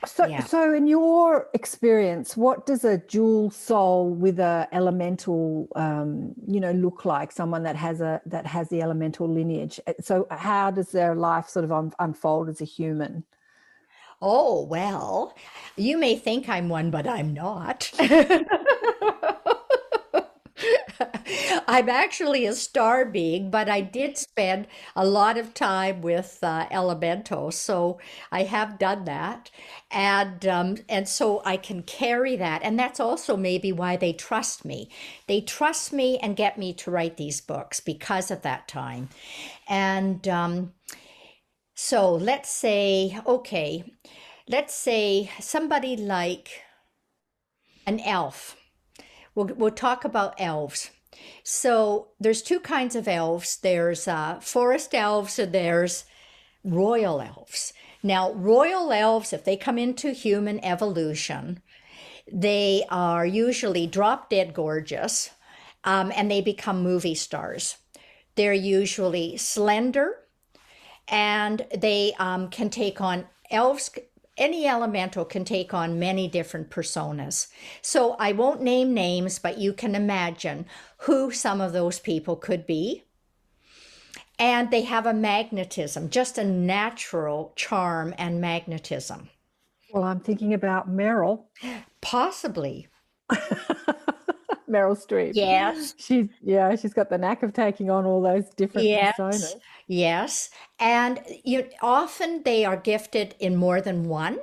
[SPEAKER 2] So in your experience, what does a dual soul with a elemental, look like? Someone that has the elemental lineage. So how does their life sort of unfold as a human?
[SPEAKER 1] Oh, well, you may think I'm one, but I'm not. I'm actually a star being, but I did spend a lot of time with elementals, so I have done that, and so I can carry that, and that's also maybe why they trust me. They trust me and get me to write these books because of that time, and so let's say, okay, let's say somebody like an elf. We'll talk about elves. So there's two kinds of elves. There's forest elves and there's royal elves. Now, royal elves, if they come into human evolution, they are usually drop dead gorgeous, and they become movie stars. They're usually slender, and they can take on elves. Any elemental can take on many different personas. So I won't name names, but you can imagine who some of those people could be. And they have a magnetism, just a natural charm and magnetism.
[SPEAKER 2] Well, I'm thinking about Meryl.
[SPEAKER 1] Possibly.
[SPEAKER 2] Meryl Streep.
[SPEAKER 1] Yes.
[SPEAKER 2] She's got the knack of taking on all those different personas.
[SPEAKER 1] Yes. And often they are gifted in more than one.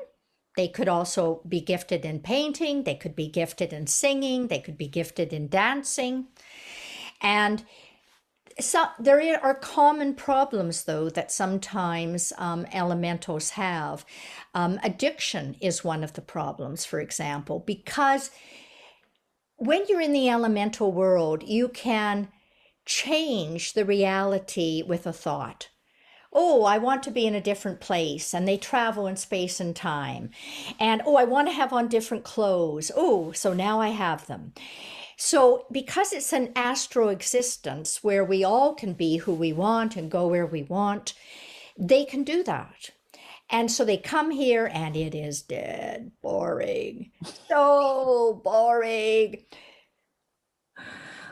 [SPEAKER 1] They could also be gifted in painting. They could be gifted in singing. They could be gifted in dancing. And so there are common problems, though, that sometimes elementals have. Addiction is one of the problems, for example, because when you're in the elemental world, you can change the reality with a thought. Oh, I want to be in a different place, and they travel in space and time. And oh, I want to have on different clothes. Oh, so now I have them. So because it's an astral existence where we all can be who we want and go where we want, they can do that. And so they come here and it is dead boring. So boring.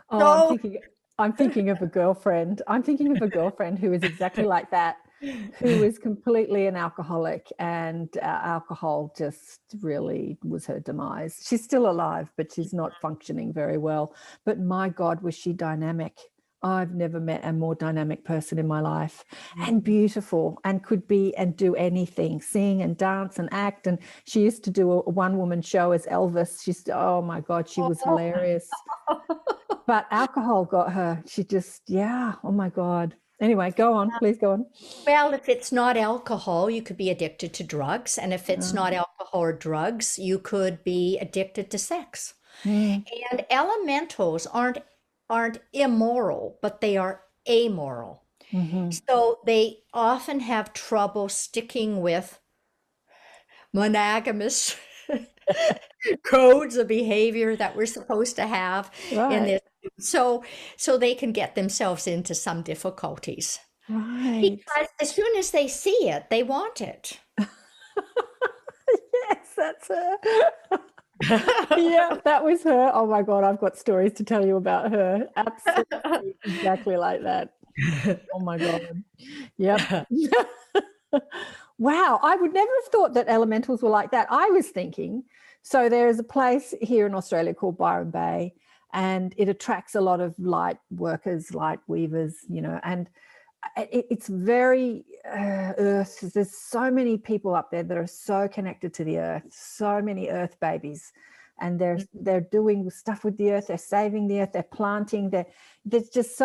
[SPEAKER 2] Oh, I'm thinking of a girlfriend. I'm thinking of a girlfriend who is exactly like that, who is completely an alcoholic, and alcohol just really was her demise. She's still alive, but she's not functioning very well. But my God, was she dynamic. I've never met a more dynamic person in my life, and beautiful, and could be and do anything, sing and dance and act. And she used to do a one-woman show as Elvis. Oh my God, she was hilarious. But alcohol got her. She just, oh my God. Anyway, go on, please go on.
[SPEAKER 1] Well, if it's not alcohol, you could be addicted to drugs. And if it's not alcohol or drugs, you could be addicted to sex. And elementals aren't immoral, but they are amoral. So they often have trouble sticking with monogamous codes of behavior that we're supposed to have in this. So they can get themselves into some difficulties.
[SPEAKER 2] Right.
[SPEAKER 1] Because as soon as they see it, they want it.
[SPEAKER 2] Yes, that's her. Yeah, that was her. Oh my God, I've got stories to tell you about her. Absolutely, exactly like that. Oh my God. Yep. Wow, I would never have thought that elementals were like that. I was thinking, so there's a place here in Australia called Byron Bay, and it attracts a lot of light workers, light weavers, and it's very earth. There's so many people up there that are so connected to the earth, so many earth babies, and they're doing stuff with the earth. They're saving the earth. They're planting. They're just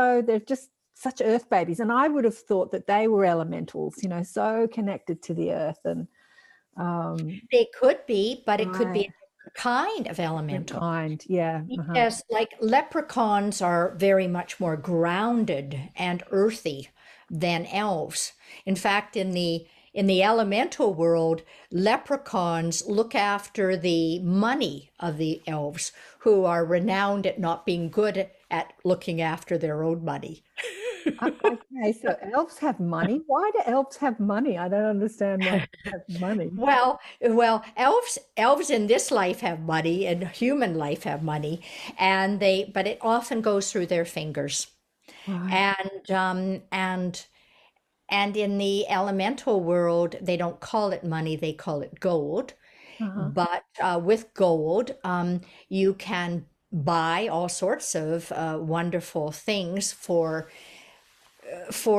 [SPEAKER 2] such earth babies. And I would have thought that they were elementals, so connected to the earth. And
[SPEAKER 1] They could be, but it could be a
[SPEAKER 2] Right.
[SPEAKER 1] different kind of
[SPEAKER 2] Different
[SPEAKER 1] elemental.
[SPEAKER 2] kind. Yeah.
[SPEAKER 1] Yes, like leprechauns are very much more grounded and earthy than elves. In fact, in the elemental world, leprechauns look after the money of the elves, who are renowned at not being good at looking after their own money.
[SPEAKER 2] Okay, so elves have money. Why do elves have money? I don't understand why they have money.
[SPEAKER 1] Well, elves in this life have money, and human life have money, but it often goes through their fingers.
[SPEAKER 2] Right.
[SPEAKER 1] And in the elemental world, they don't call it money, they call it gold.
[SPEAKER 2] Uh-huh.
[SPEAKER 1] But with gold, you can buy all sorts of wonderful things for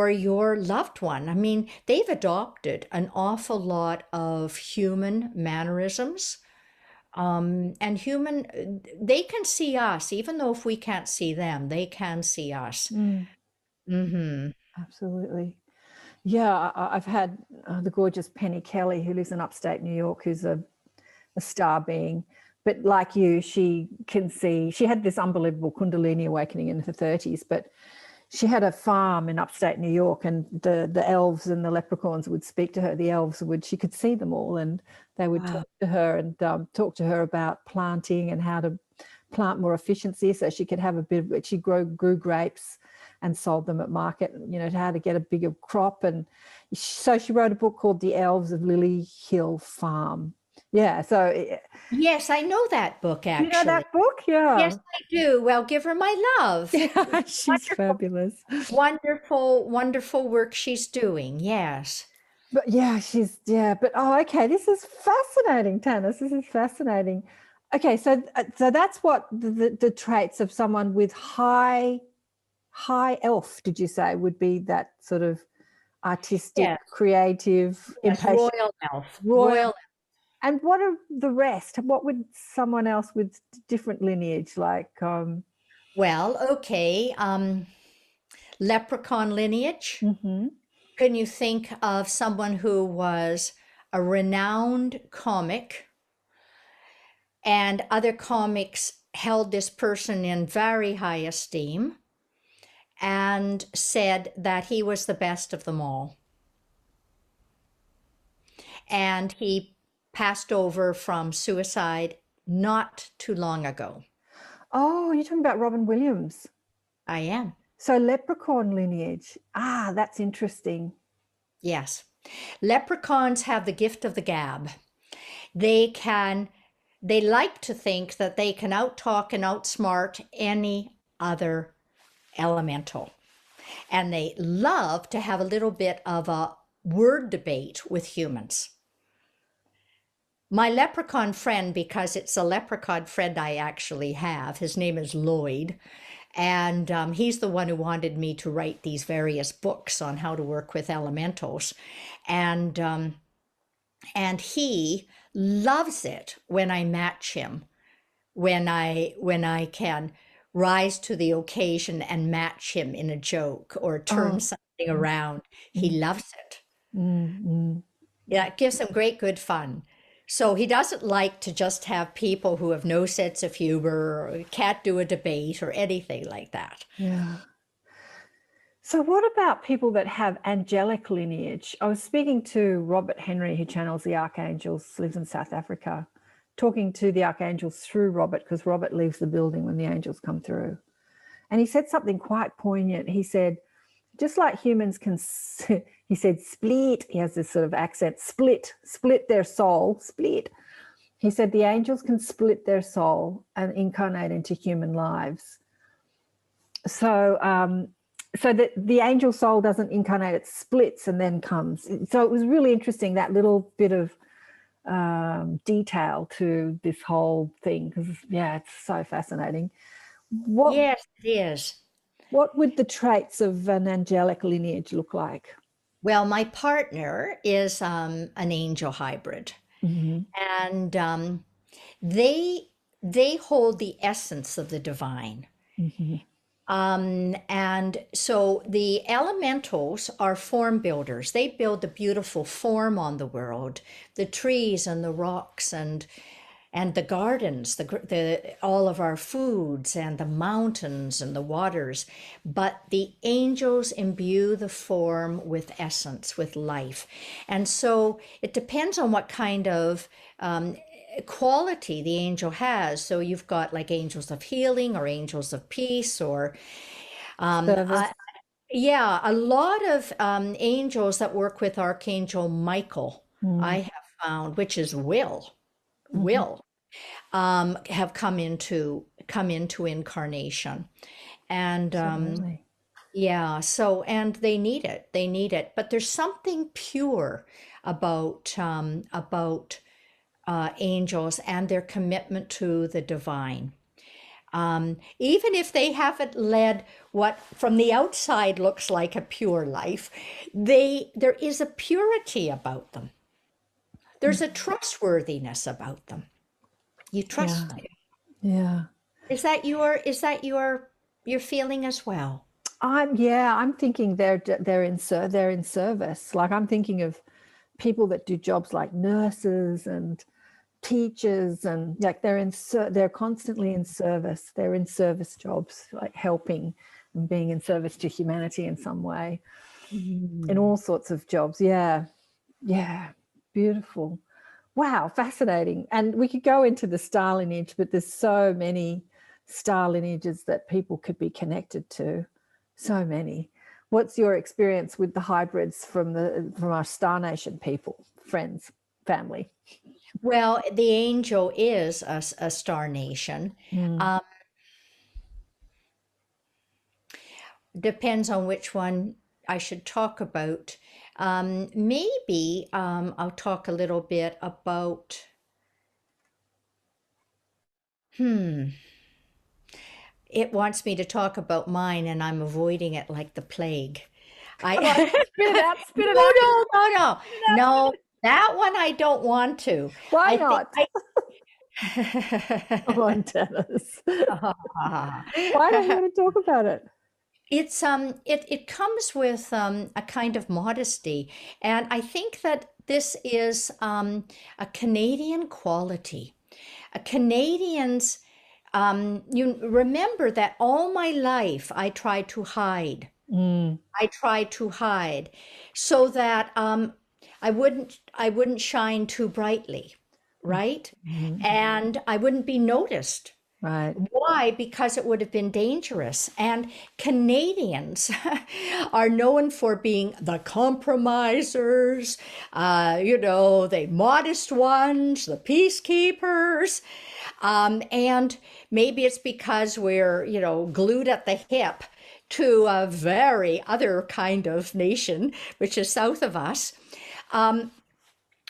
[SPEAKER 1] your loved one. I mean, they've adopted an awful lot of human mannerisms. And they can see us, even though if we can't see them, they can see us.
[SPEAKER 2] Mm,
[SPEAKER 1] Hmm.
[SPEAKER 2] absolutely. Yeah, I've had the gorgeous Penny Kelly, who lives in upstate New York, who's a star being. But like you, she can see, she had this unbelievable Kundalini awakening in her 30s, but she had a farm in upstate New York, and the elves and the leprechauns would speak to her. The elves would, she could see them all, and they would
[SPEAKER 1] Wow.
[SPEAKER 2] talk to her and talk to her about planting and how to plant more efficiency so she could have a bit of, she grew grapes and sold them at market, you know, how to get a bigger crop. And so she wrote a book called The Elves of Lily Hill Farm. Yeah, so
[SPEAKER 1] Yes, I know that book
[SPEAKER 2] you know
[SPEAKER 1] actually.
[SPEAKER 2] that book? Yeah.
[SPEAKER 1] Yes, I do. Well, give her my love.
[SPEAKER 2] Yeah, she's fabulous.
[SPEAKER 1] Wonderful, wonderful work she's doing. Yes.
[SPEAKER 2] But yeah, but oh, okay, this is fascinating, Tanis. This is fascinating. Okay, so that's what the traits of someone with high elf, did you say, would be that sort of artistic,
[SPEAKER 1] Yes.
[SPEAKER 2] creative,
[SPEAKER 1] Yes.
[SPEAKER 2] impatient,
[SPEAKER 1] Royal elf.
[SPEAKER 2] royal. And what are the rest? What would someone else with different lineage like?
[SPEAKER 1] Well, okay. Leprechaun lineage.
[SPEAKER 2] Mhm.
[SPEAKER 1] Can you think of someone who was a renowned comic and other comics held this person in very high esteem and said that he was the best of them all? And he passed over from suicide not too long ago.
[SPEAKER 2] Oh, you're talking about Robin Williams.
[SPEAKER 1] I am.
[SPEAKER 2] So leprechaun lineage. Ah, that's interesting.
[SPEAKER 1] Yes. Leprechauns have the gift of the gab. They like to think that they can outtalk and outsmart any other elemental. And they love to have a little bit of a word debate with humans. My leprechaun friend, because it's a leprechaun friend I actually have, his name is Lloyd, and he's the one who wanted me to write these various books on how to work with elementals. And he loves it when I match him, when I can rise to the occasion and match him in a joke or turn something around. He loves it.
[SPEAKER 2] Mm-hmm.
[SPEAKER 1] Yeah, it gives him great good fun. So he doesn't like to just have people who have no sense of humor or can't do a debate or anything like that.
[SPEAKER 2] Yeah. So what about people that have angelic lineage? I was speaking to Robert Henry, who channels the archangels, lives in South Africa, talking to the archangels through Robert, because Robert leaves the building when the angels come through. And he said something quite poignant. He said, just like humans can, he said, split, he has this sort of accent, split their soul, split. He said the angels can split their soul and incarnate into human lives. So, so that the angel soul doesn't incarnate, it splits and then comes. So it was really interesting, that little bit of detail to this whole thing, because yeah, it's so fascinating.
[SPEAKER 1] Yes, it is.
[SPEAKER 2] What would the traits of an angelic lineage look like?
[SPEAKER 1] Well, my partner is an angel hybrid,
[SPEAKER 2] Mm-hmm.
[SPEAKER 1] and they hold the essence of the divine.
[SPEAKER 2] Mm-hmm.
[SPEAKER 1] And so the elementals are form builders. They build the beautiful form on the world, the trees and the rocks and the gardens, the all of our foods and the mountains and the waters. But the angels imbue the form with essence, with life. And so it depends on what kind of quality the angel has. So you've got like angels of healing or angels of peace or
[SPEAKER 2] Service.
[SPEAKER 1] yeah, a lot of angels that work with Archangel Michael, I have found, which is will, have come into incarnation, and
[SPEAKER 2] Absolutely.
[SPEAKER 1] yeah, so and they need it, But there's something pure about angels and their commitment to the divine. Even if they haven't led what from the outside looks like a pure life, there is a purity about them. There's a trustworthiness about them. You
[SPEAKER 2] Yeah.
[SPEAKER 1] trust them.
[SPEAKER 2] Yeah.
[SPEAKER 1] Is that your feeling as well?
[SPEAKER 2] I'm thinking they're in service. Like I'm thinking of people that do jobs like nurses and teachers, and like they're constantly in service. They're in service jobs, like helping and being in service to humanity in some way, in all sorts of jobs. Yeah. Yeah. Beautiful. Wow, fascinating. And we could go into the star lineage, but there's so many star lineages that people could be connected to. So many. What's your experience with the hybrids from our Star Nation people, friends, family?
[SPEAKER 1] Well, the angel is a star nation. Depends on which one I should talk about. Maybe I'll talk a little bit about. It wants me to talk about mine, and I'm avoiding it like the plague. I
[SPEAKER 2] Spit it out, spit it
[SPEAKER 1] no,
[SPEAKER 2] out.
[SPEAKER 1] no, no, no, no. That one I don't want to.
[SPEAKER 2] Why
[SPEAKER 1] I think
[SPEAKER 2] not? Come on, Tanis. Why don't you want to talk about it?
[SPEAKER 1] It comes with a kind of modesty, and I think that this is a Canadian quality. Canadians, you remember that all my life I tried to hide. I tried to hide so that I wouldn't shine too brightly, right? And I wouldn't be noticed.
[SPEAKER 2] Right.
[SPEAKER 1] Why? Because it would have been dangerous. And Canadians are known for being the compromisers, the modest ones, the peacekeepers. And maybe it's because we're, glued at the hip to a very other kind of nation, which is south of us.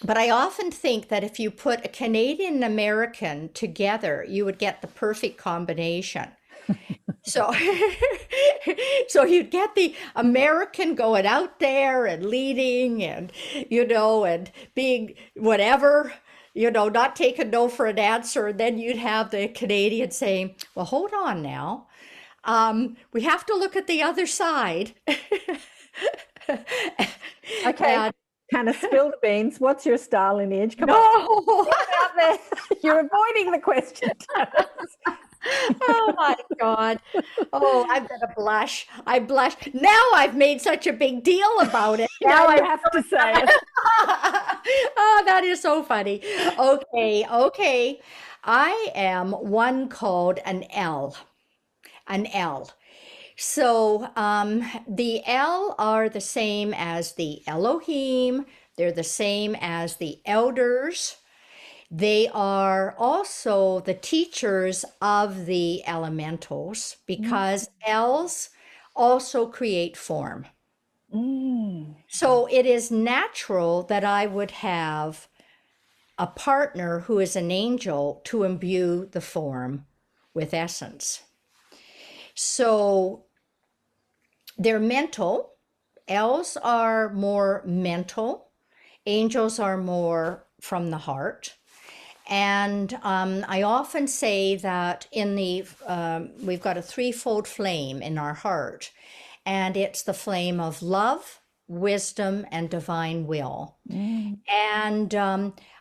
[SPEAKER 1] But I often think that if you put a Canadian and American together, you would get the perfect combination. So, so you'd get the American going out there and leading and being whatever, not taking no for an answer. And then you'd have the Canadian saying, well, hold on now. We have to look at the other side.
[SPEAKER 2] Okay.
[SPEAKER 1] And
[SPEAKER 2] Kind of spill the beans. What's your star lineage? Come
[SPEAKER 1] no.
[SPEAKER 2] on. Get it out there. You're avoiding the question.
[SPEAKER 1] Oh my God. Oh, I'm gonna blush. I blush. Now I've made such a big deal about it.
[SPEAKER 2] Now
[SPEAKER 1] I
[SPEAKER 2] you have to say it.
[SPEAKER 1] Oh, that is so funny. Okay. I am one called an L. An L. So the L are the same as the Elohim. They're the same as the elders. They are also the teachers of the elementals because L's also create form. So it is natural that I would have a partner who is an angel to imbue the form with essence. So they're mental. L's are more mental. Angels are more from the heart. And I often say that we've got a threefold flame in our heart, and it's the flame of love, wisdom, and divine will. And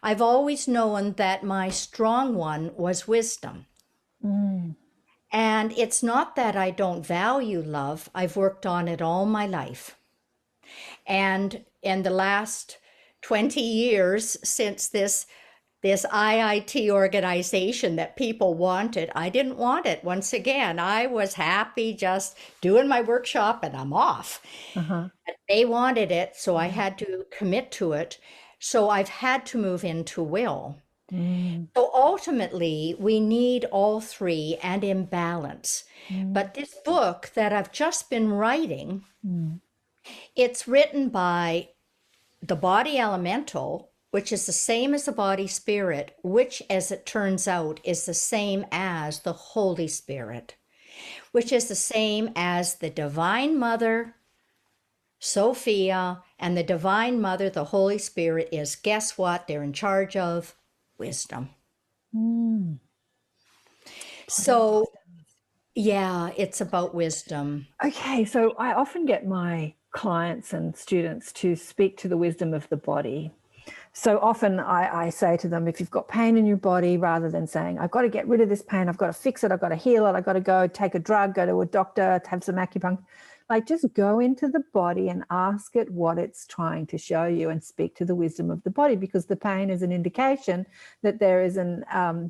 [SPEAKER 1] I've always known that my strong one was wisdom. And it's not that I don't value love. I've worked on it all my life. And in the last 20 years since this IIT organization that people wanted, I didn't want it. Once again, I was happy just doing my workshop and I'm off. They wanted it, so I had to commit to it. So I've had to move into will. So ultimately, we need all three and in balance. But this book that I've just been writing, it's written by the body elemental, which is the same as the body spirit, which, as it turns out, is the same as the Holy Spirit, which is the same as the Divine Mother, Sophia, and the Divine Mother, the Holy Spirit, is, guess what? They're in charge of wisdom. So, yeah, it's about wisdom.
[SPEAKER 2] Okay, so I often get my clients and students to speak to the wisdom of the body. So often I say to them, if you've got pain in your body, rather than saying, I've got to get rid of this pain, I've got to fix it, I've got to heal it, I've got to go take a drug, go to a doctor, have some acupuncture, like just go into the body and ask it what it's trying to show you and speak to the wisdom of the body, because the pain is an indication that there is an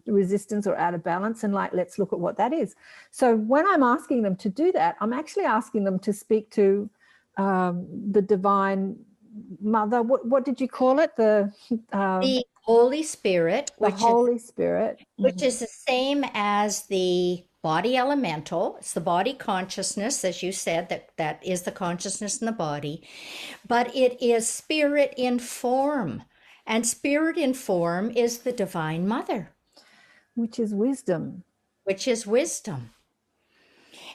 [SPEAKER 2] resistance or out of balance, and like, let's look at what that is. So when I'm asking them to do that, I'm actually asking them to speak to the Divine Mother. What did you call it? The
[SPEAKER 1] Holy Spirit,
[SPEAKER 2] Holy Spirit,
[SPEAKER 1] which is the same as the body elemental. It's the body consciousness, as you said, that is the consciousness in the body, but it is spirit in form, and spirit in form is the Divine Mother,
[SPEAKER 2] which is wisdom.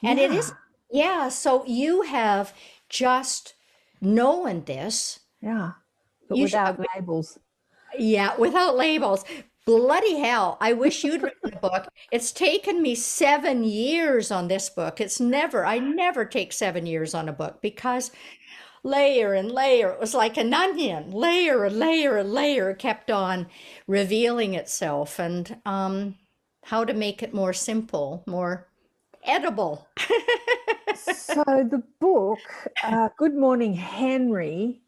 [SPEAKER 1] And it is, so you have just known this.
[SPEAKER 2] Yeah, but without labels.
[SPEAKER 1] Yeah, without labels. Bloody hell. I wish you'd written a book. It's taken me 7 years on this book. I never take 7 years on a book, because layer and layer, it was like an onion, layer and layer and layer kept on revealing itself, and how to make it more simple, more edible.
[SPEAKER 2] So the book, Good Morning Henry.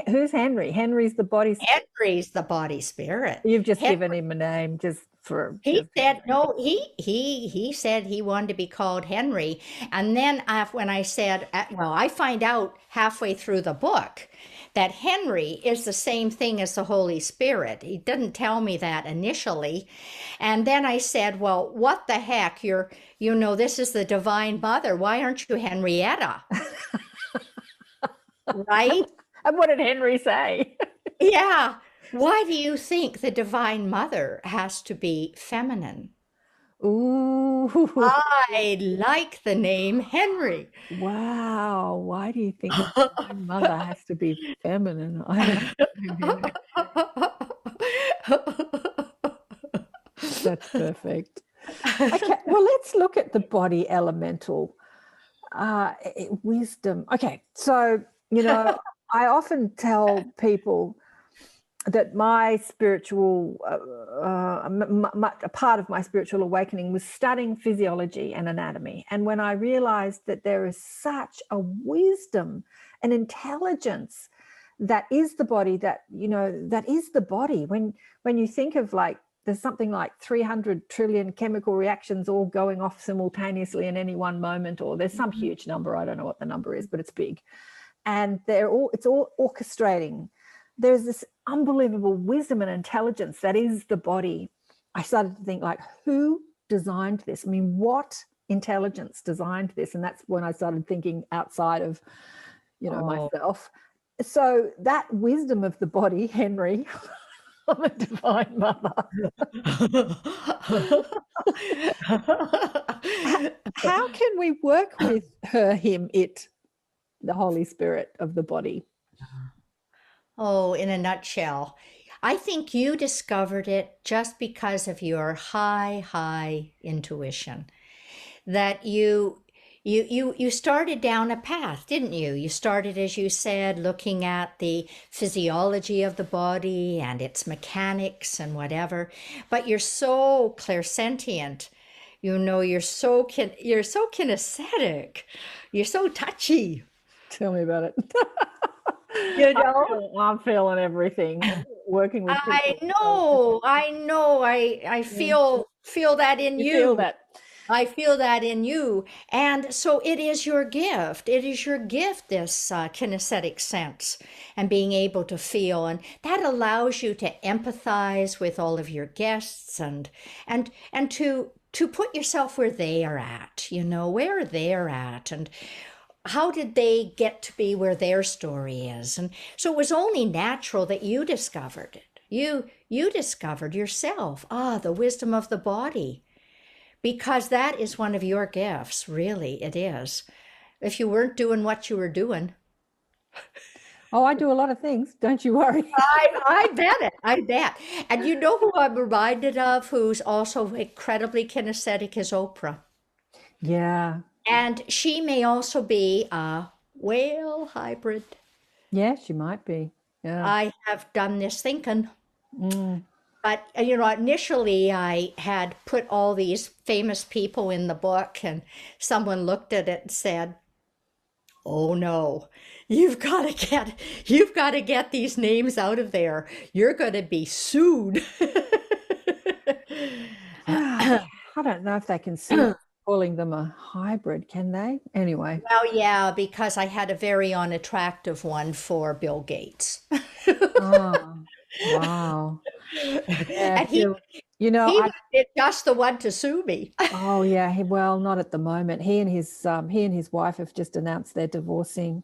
[SPEAKER 2] Who's Henry? Henry's the body spirit.
[SPEAKER 1] Henry's the body spirit.
[SPEAKER 2] You've just given him a name just for.
[SPEAKER 1] He said no. He said he wanted to be called Henry, and then when I said, well, I find out halfway through the book that Henry is the same thing as the Holy Spirit. He didn't tell me that initially, and then I said, well, what the heck? This is the Divine Mother. Why aren't you Henrietta? Right?
[SPEAKER 2] And what did Henry say?
[SPEAKER 1] Yeah. Why do you think the Divine Mother has to be feminine?
[SPEAKER 2] Ooh.
[SPEAKER 1] I like the name Henry.
[SPEAKER 2] Wow. Why do you think the Divine Mother has to be feminine? That's perfect. Okay, well, let's look at the body elemental. Wisdom. Okay, so, I often tell people that my spiritual, a part of my spiritual awakening was studying physiology and anatomy. And when I realized that there is such a wisdom and intelligence that is the body, that is the body. When you think of, like, there's something like 300 trillion chemical reactions all going off simultaneously in any one moment, or there's some huge number, I don't know what the number is, but it's big. And it's all orchestrating. There's this unbelievable wisdom and intelligence that is the body. I started to think, like, who designed this? I mean, what intelligence designed this? And that's when I started thinking outside of, myself. So that wisdom of the body, Henry, I'm a Divine Mother. How can we work with her, him, it, the Holy Spirit of the body?
[SPEAKER 1] Oh, in a nutshell, I think you discovered it just because of your high intuition. That you started down a path, didn't you? You started, as you said, looking at the physiology of the body and its mechanics and whatever. But you're so clairsentient. You're so kinesthetic. You're so touchy.
[SPEAKER 2] Tell me about it.
[SPEAKER 1] You know?
[SPEAKER 2] I'm feeling everything. Working with people.
[SPEAKER 1] I know. I feel that in you.
[SPEAKER 2] Feel that.
[SPEAKER 1] I feel that in you. And so it is your gift. It is your gift, this kinesthetic sense and being able to feel. And that allows you to empathize with all of your guests and to put yourself where they are at, where they're at. And how did they get to be where their story is? And so it was only natural that you discovered it. You discovered yourself. The wisdom of the body. Because that is one of your gifts, really, it is. If you weren't doing what you were doing.
[SPEAKER 2] Oh, I do a lot of things, don't you worry.
[SPEAKER 1] I bet. And you know who I'm reminded of, who's also incredibly kinesthetic, is Oprah.
[SPEAKER 2] Yeah.
[SPEAKER 1] And she may also be a whale hybrid.
[SPEAKER 2] Yeah, she might be. Yeah.
[SPEAKER 1] I have done this thinking. But, initially I had put all these famous people in the book, and someone looked at it and said, "Oh no, you've got to get these names out of there. You're going to be sued."
[SPEAKER 2] I don't know if they can sue calling them a hybrid, can they? Anyway.
[SPEAKER 1] Well, yeah, because I had a very unattractive one for Bill Gates.
[SPEAKER 2] Oh, wow. Yeah,
[SPEAKER 1] And he was just the one to sue me.
[SPEAKER 2] Oh yeah, well, not at the moment. He and his wife have just announced they're divorcing,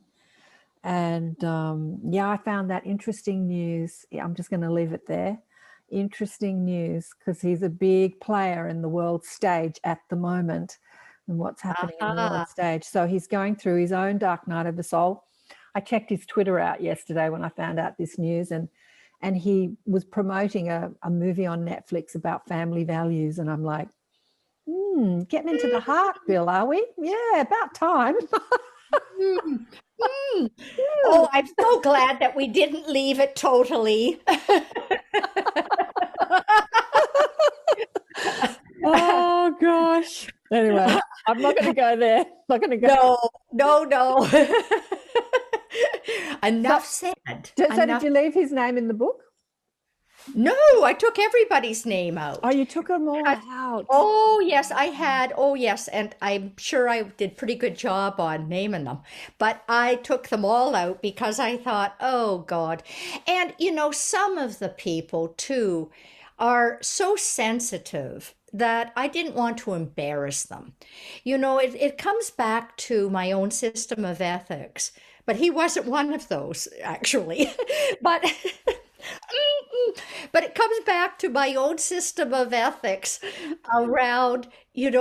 [SPEAKER 2] and I found that interesting news. I'm just going to leave it there. Interesting news, because he's a big player in the world stage at the moment, and what's happening in the world stage. So he's going through his own dark night of the soul. I checked his Twitter out yesterday when I found out this news, and he was promoting a movie on Netflix about family values. And I'm like, getting into the heart, Bill, are we? Yeah, about time.
[SPEAKER 1] Oh, I'm so glad that we didn't leave it totally.
[SPEAKER 2] Oh, gosh. Anyway, I'm not going to go there. Not going to go.
[SPEAKER 1] No. Enough said.
[SPEAKER 2] So did you leave his name in the book?
[SPEAKER 1] No, I took everybody's name out.
[SPEAKER 2] Oh, you took them all out.
[SPEAKER 1] Oh, yes, I had. Oh, yes, and I'm sure I did pretty good job on naming them. But I took them all out because I thought, oh, God. And, some of the people, too, are so sensitive that I didn't want to embarrass them. It comes back to my own system of ethics. But he wasn't one of those, actually. But it comes back to my own system of ethics around, you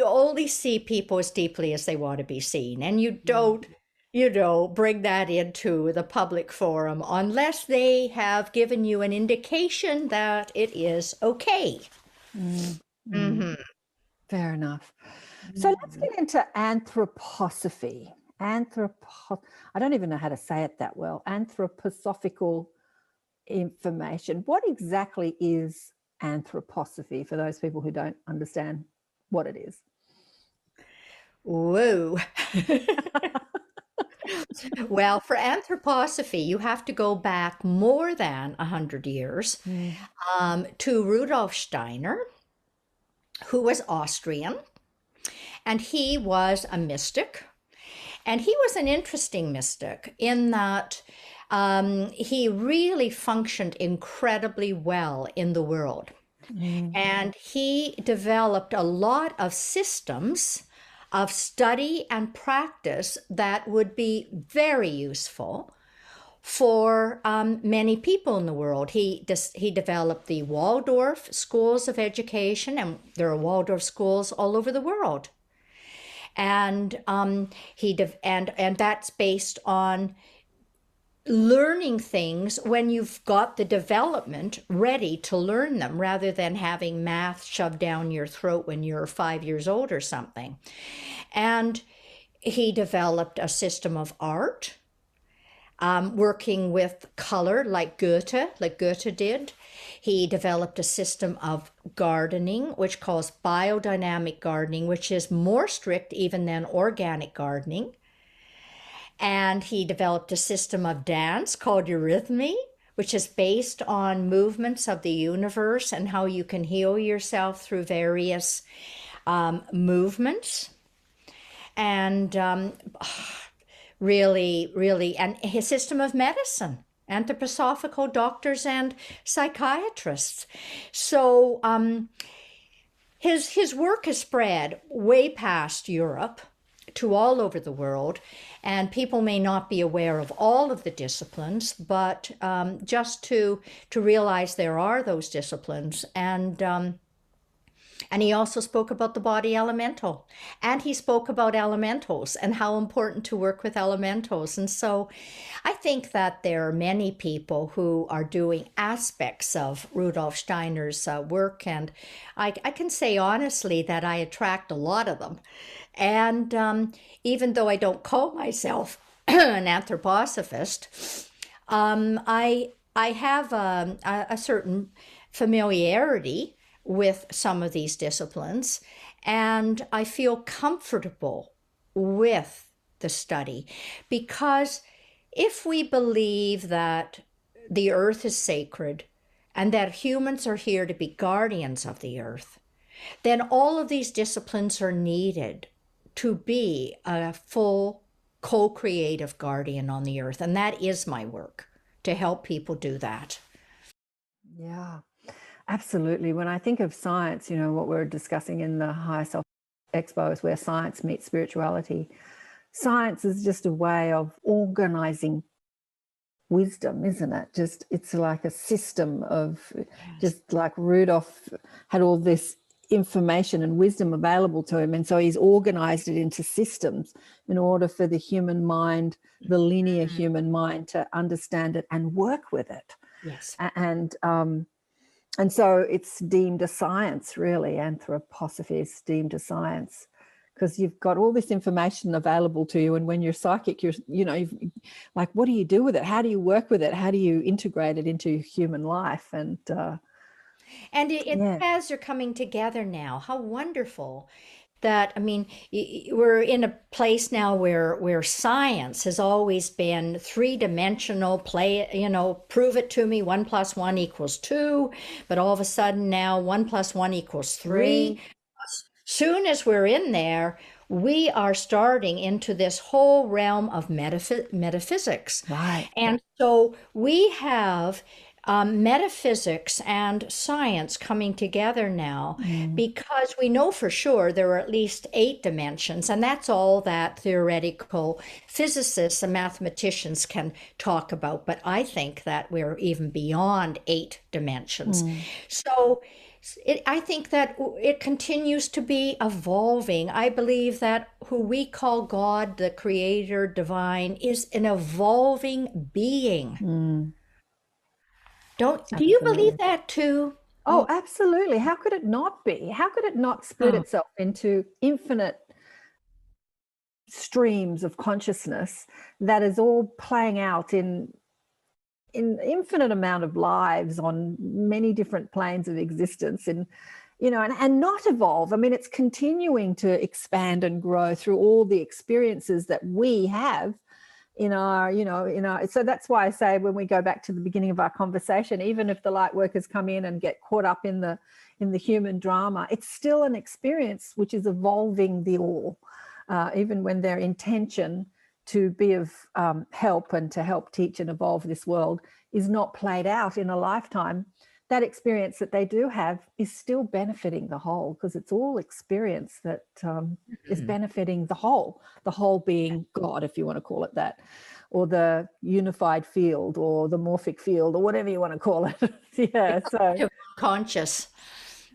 [SPEAKER 1] only see people as deeply as they want to be seen. And you don't, bring that into the public forum unless they have given you an indication that it is okay.
[SPEAKER 2] Fair enough. So let's get into anthroposophy. I don't even know how to say it that well. Anthroposophical information. What exactly is anthroposophy for those people who don't understand what it is?
[SPEAKER 1] Whoa. Well, for anthroposophy, you have to go back more than 100 years to Rudolf Steiner, who was Austrian, and he was a mystic. And he was an interesting mystic in that he really functioned incredibly well in the world. And he developed a lot of systems of study and practice that would be very useful for many people in the world. He developed the Waldorf schools of education, and there are Waldorf schools all over the world. And and that's based on learning things when you've got the development ready to learn them, rather than having math shoved down your throat when you're 5 years old or something. And he developed a system of art, working with color like Goethe did. He developed a system of gardening, which calls biodynamic gardening, which is more strict even than organic gardening. And he developed a system of dance called eurythmy, which is based on movements of the universe and how you can heal yourself through various movements. And really, and his system of medicine, anthroposophical doctors and psychiatrists. So his work has spread way past Europe to all over the world, and people may not be aware of all of the disciplines, but just to realize there are those disciplines. And he also spoke about the body elemental, and he spoke about elementals and how important to work with elementals. And so I think that there are many people who are doing aspects of Rudolf Steiner's work, and I can say honestly that I attract a lot of them. And even though I don't call myself an anthroposophist, I have a certain familiarity with some of these disciplines, and I feel comfortable with the study, because if we believe that the earth is sacred and that humans are here to be guardians of the earth, then all of these disciplines are needed to be a full co-creative guardian on the earth. And that is my work, to help people do that.
[SPEAKER 2] Yeah. Absolutely. When I think of science, what we're discussing in the Higher Self Expo is where science meets spirituality. Science is just a way of organizing wisdom, isn't it? It's like a system of, just like Rudolph had all this information and wisdom available to him, and so he's organized it into systems in order for the human mind, the linear human mind, to understand it and work with it.
[SPEAKER 1] Yes.
[SPEAKER 2] And so it's deemed a science, really. Anthroposophy is deemed a science because you've got all this information available to you. And when you're psychic, you've like, what do you do with it? How do you work with it? How do you integrate it into human life? And
[SPEAKER 1] it has, you're coming together now. How wonderful. That, I mean, we're in a place now where science has always been three-dimensional, prove it to me, 1 + 1 = 2, but all of a sudden now 1 + 1 = 3. Soon as we're in there, we are starting into this whole realm of metaphysics.
[SPEAKER 2] Right.
[SPEAKER 1] And so we have metaphysics and science coming together now, because we know for sure there are at least 8 dimensions, and that's all that theoretical physicists and mathematicians can talk about. But I think that we're even beyond 8 dimensions. So I think that it continues to be evolving. I believe that who we call God, the creator, divine, is an evolving being. Do you believe that too?
[SPEAKER 2] Oh, absolutely. How could it not be? How could it not split itself into infinite streams of consciousness that is all playing out in infinite amount of lives on many different planes of existence, and not evolve? I mean, it's continuing to expand and grow through all the experiences that we have in our, so that's why I say, when we go back to the beginning of our conversation, even if the light workers come in and get caught up in the human drama, it's still an experience which is evolving the all, even when their intention to be of help and to help teach and evolve this world is not played out in a lifetime. That experience that they do have is still benefiting the whole, because it's all experience that is benefiting the whole being God, if you want to call it that, or the unified field, or the morphic field, or whatever you want to call it. Yeah, so
[SPEAKER 1] conscious.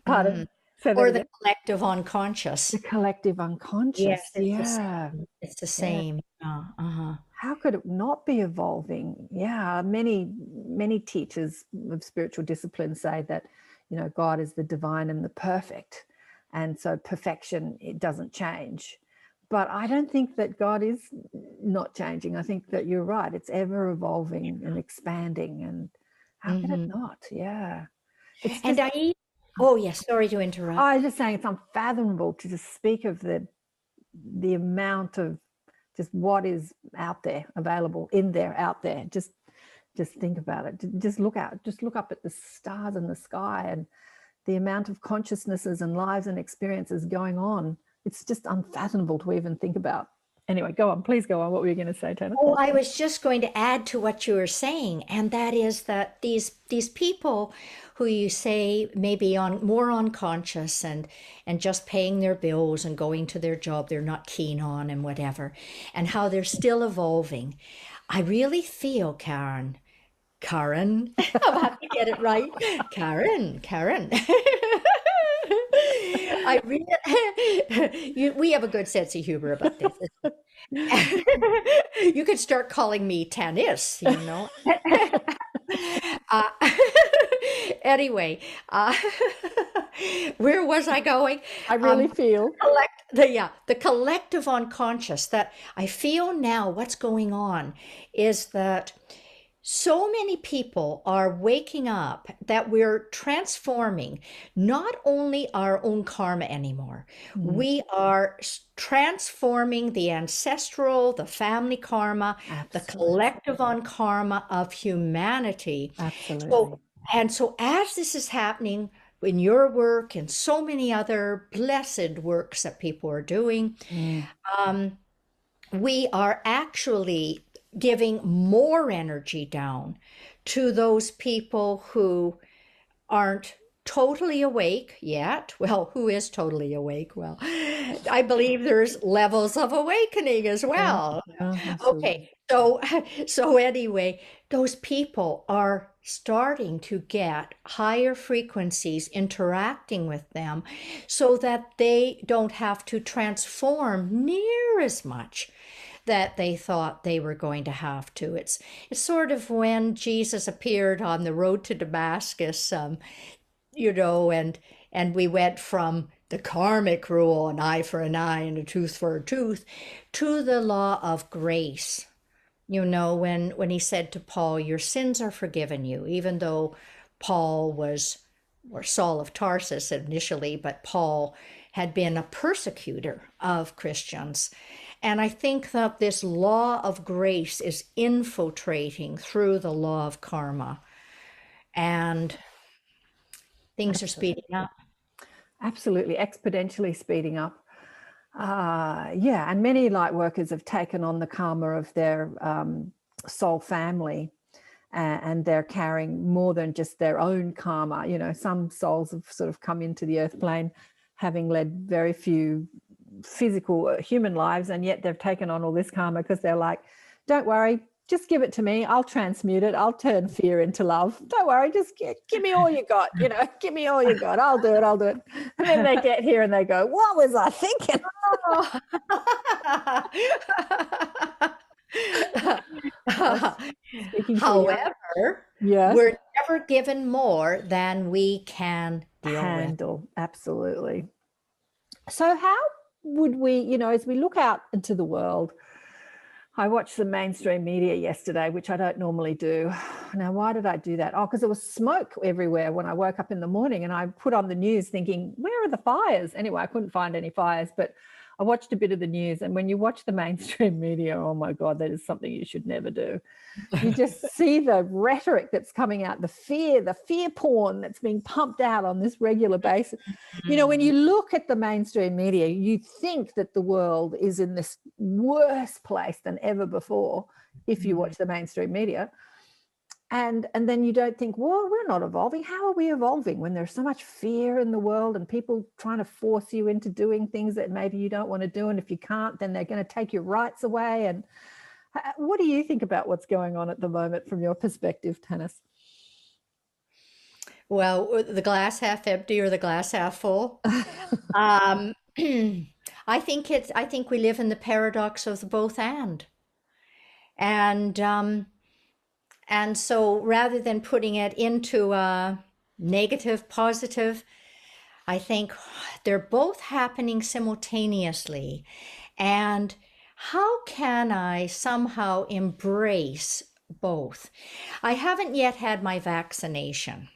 [SPEAKER 2] Pardon?
[SPEAKER 1] Or the collective unconscious.
[SPEAKER 2] The collective unconscious.
[SPEAKER 1] Yes, it's the same.
[SPEAKER 2] how could it not be evolving? Yeah, many teachers of spiritual discipline say that, you know, God is the divine and the perfect, and so perfection, it doesn't change. But I don't think that God is not changing. I think that you're right. It's ever evolving and expanding, and how could it not? Yeah. It's
[SPEAKER 1] And
[SPEAKER 2] just,
[SPEAKER 1] oh yes, sorry to interrupt.
[SPEAKER 2] I was just saying, it's unfathomable to just speak of the amount of just what is out there, available in there, out there. Just think about it. Just look up at the stars in the sky and the amount of consciousnesses and lives and experiences going on. It's just unfathomable to even think about. Anyway, go on, please go on. What were you going to say, Tanis?
[SPEAKER 1] Oh, I was just going to add to what you were saying, and that is that these people who you say may be more unconscious and just paying their bills and going to their job they're not keen on and whatever, and how they're still evolving. I really feel, Karen, I'm have to get it right. Karen. I really, we have a good sense of humor about this. You could start calling me Tanis, you know. Uh, anyway, where was I going?
[SPEAKER 2] I really feel
[SPEAKER 1] The collective unconscious that I feel now. What's going on is that so many people are waking up that we're transforming not only our own karma anymore, we are transforming the ancestral, the family karma, the collective karma of humanity.
[SPEAKER 2] Absolutely.
[SPEAKER 1] So as this is happening in your work and so many other blessed works that people are doing, we are actually giving more energy down to those people who aren't totally awake yet. Well, who is totally awake? Well, I believe there's levels of awakening as well. Okay, so anyway, those people are starting to get higher frequencies interacting with them so that they don't have to transform near as much that they thought they were going to have to. It's sort of when Jesus appeared on the road to Damascus, you know, and we went from the karmic rule, an eye for an eye and a tooth for a tooth, to the law of grace. You know, when he said to Paul, your sins are forgiven you, even though Paul was, or Saul of Tarsus initially, but Paul had been a persecutor of Christians. And I think that this law of grace is infiltrating through the law of karma. And things are speeding up.
[SPEAKER 2] Absolutely, exponentially speeding up. Yeah, and many light workers have taken on the karma of their soul family, and they're carrying more than just their own karma. You know, some souls have sort of come into the earth plane having led very few physical human lives, and yet they've taken on all this karma because they're like, don't worry, just give it to me, I'll transmute it, I'll turn fear into love, don't worry, just give me all you got, you know, give me all you got, I'll do it. And then they get here and they go, what was I thinking?
[SPEAKER 1] However, we're never given more than we can handle.
[SPEAKER 2] Absolutely. So how would we, you know, as we look out into the world, I watched the mainstream media yesterday, which I don't normally do. Now, why did I do that? Oh, because there was smoke everywhere when I woke up in the morning, and I put on the news thinking, where are the fires? Anyway, I couldn't find any fires, but I watched a bit of the news, and when you watch the mainstream media, oh my God, that is something you should never do. You just see the rhetoric that's coming out, the fear porn that's being pumped out on this regular basis. You know, when you look at the mainstream media, you think that the world is in this worse place than ever before if you watch the mainstream media. And then you don't think, well, we're not evolving. How are we evolving when there's so much fear in the world and people trying to force you into doing things that maybe you don't want to do? And if you can't, then they're going to take your rights away. And what do you think about what's going on at the moment from your perspective, Tanis?
[SPEAKER 1] Well, the glass half empty or the glass half full? I think we live in the paradox of the both and. And so rather than putting it into a negative, positive, I think they're both happening simultaneously. And how can I somehow embrace both? I haven't yet had my vaccination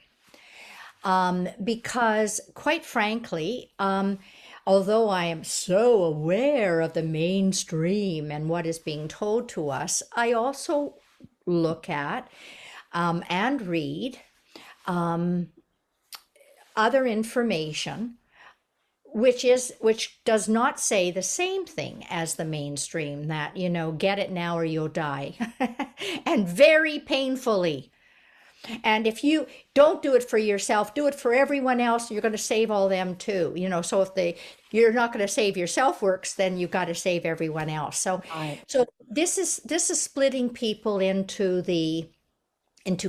[SPEAKER 1] because, quite frankly, although I am so aware of the mainstream and what is being told to us, I also look at and read other information which does not say the same thing as the mainstream, that, you know, get it now or you'll die, and very painfully. And if you don't do it for yourself, do it for everyone else, you're going to save all them too. You know, so if you're not going to save yourself works, then you've got to save everyone else. So
[SPEAKER 2] Right.
[SPEAKER 1] so this is splitting people into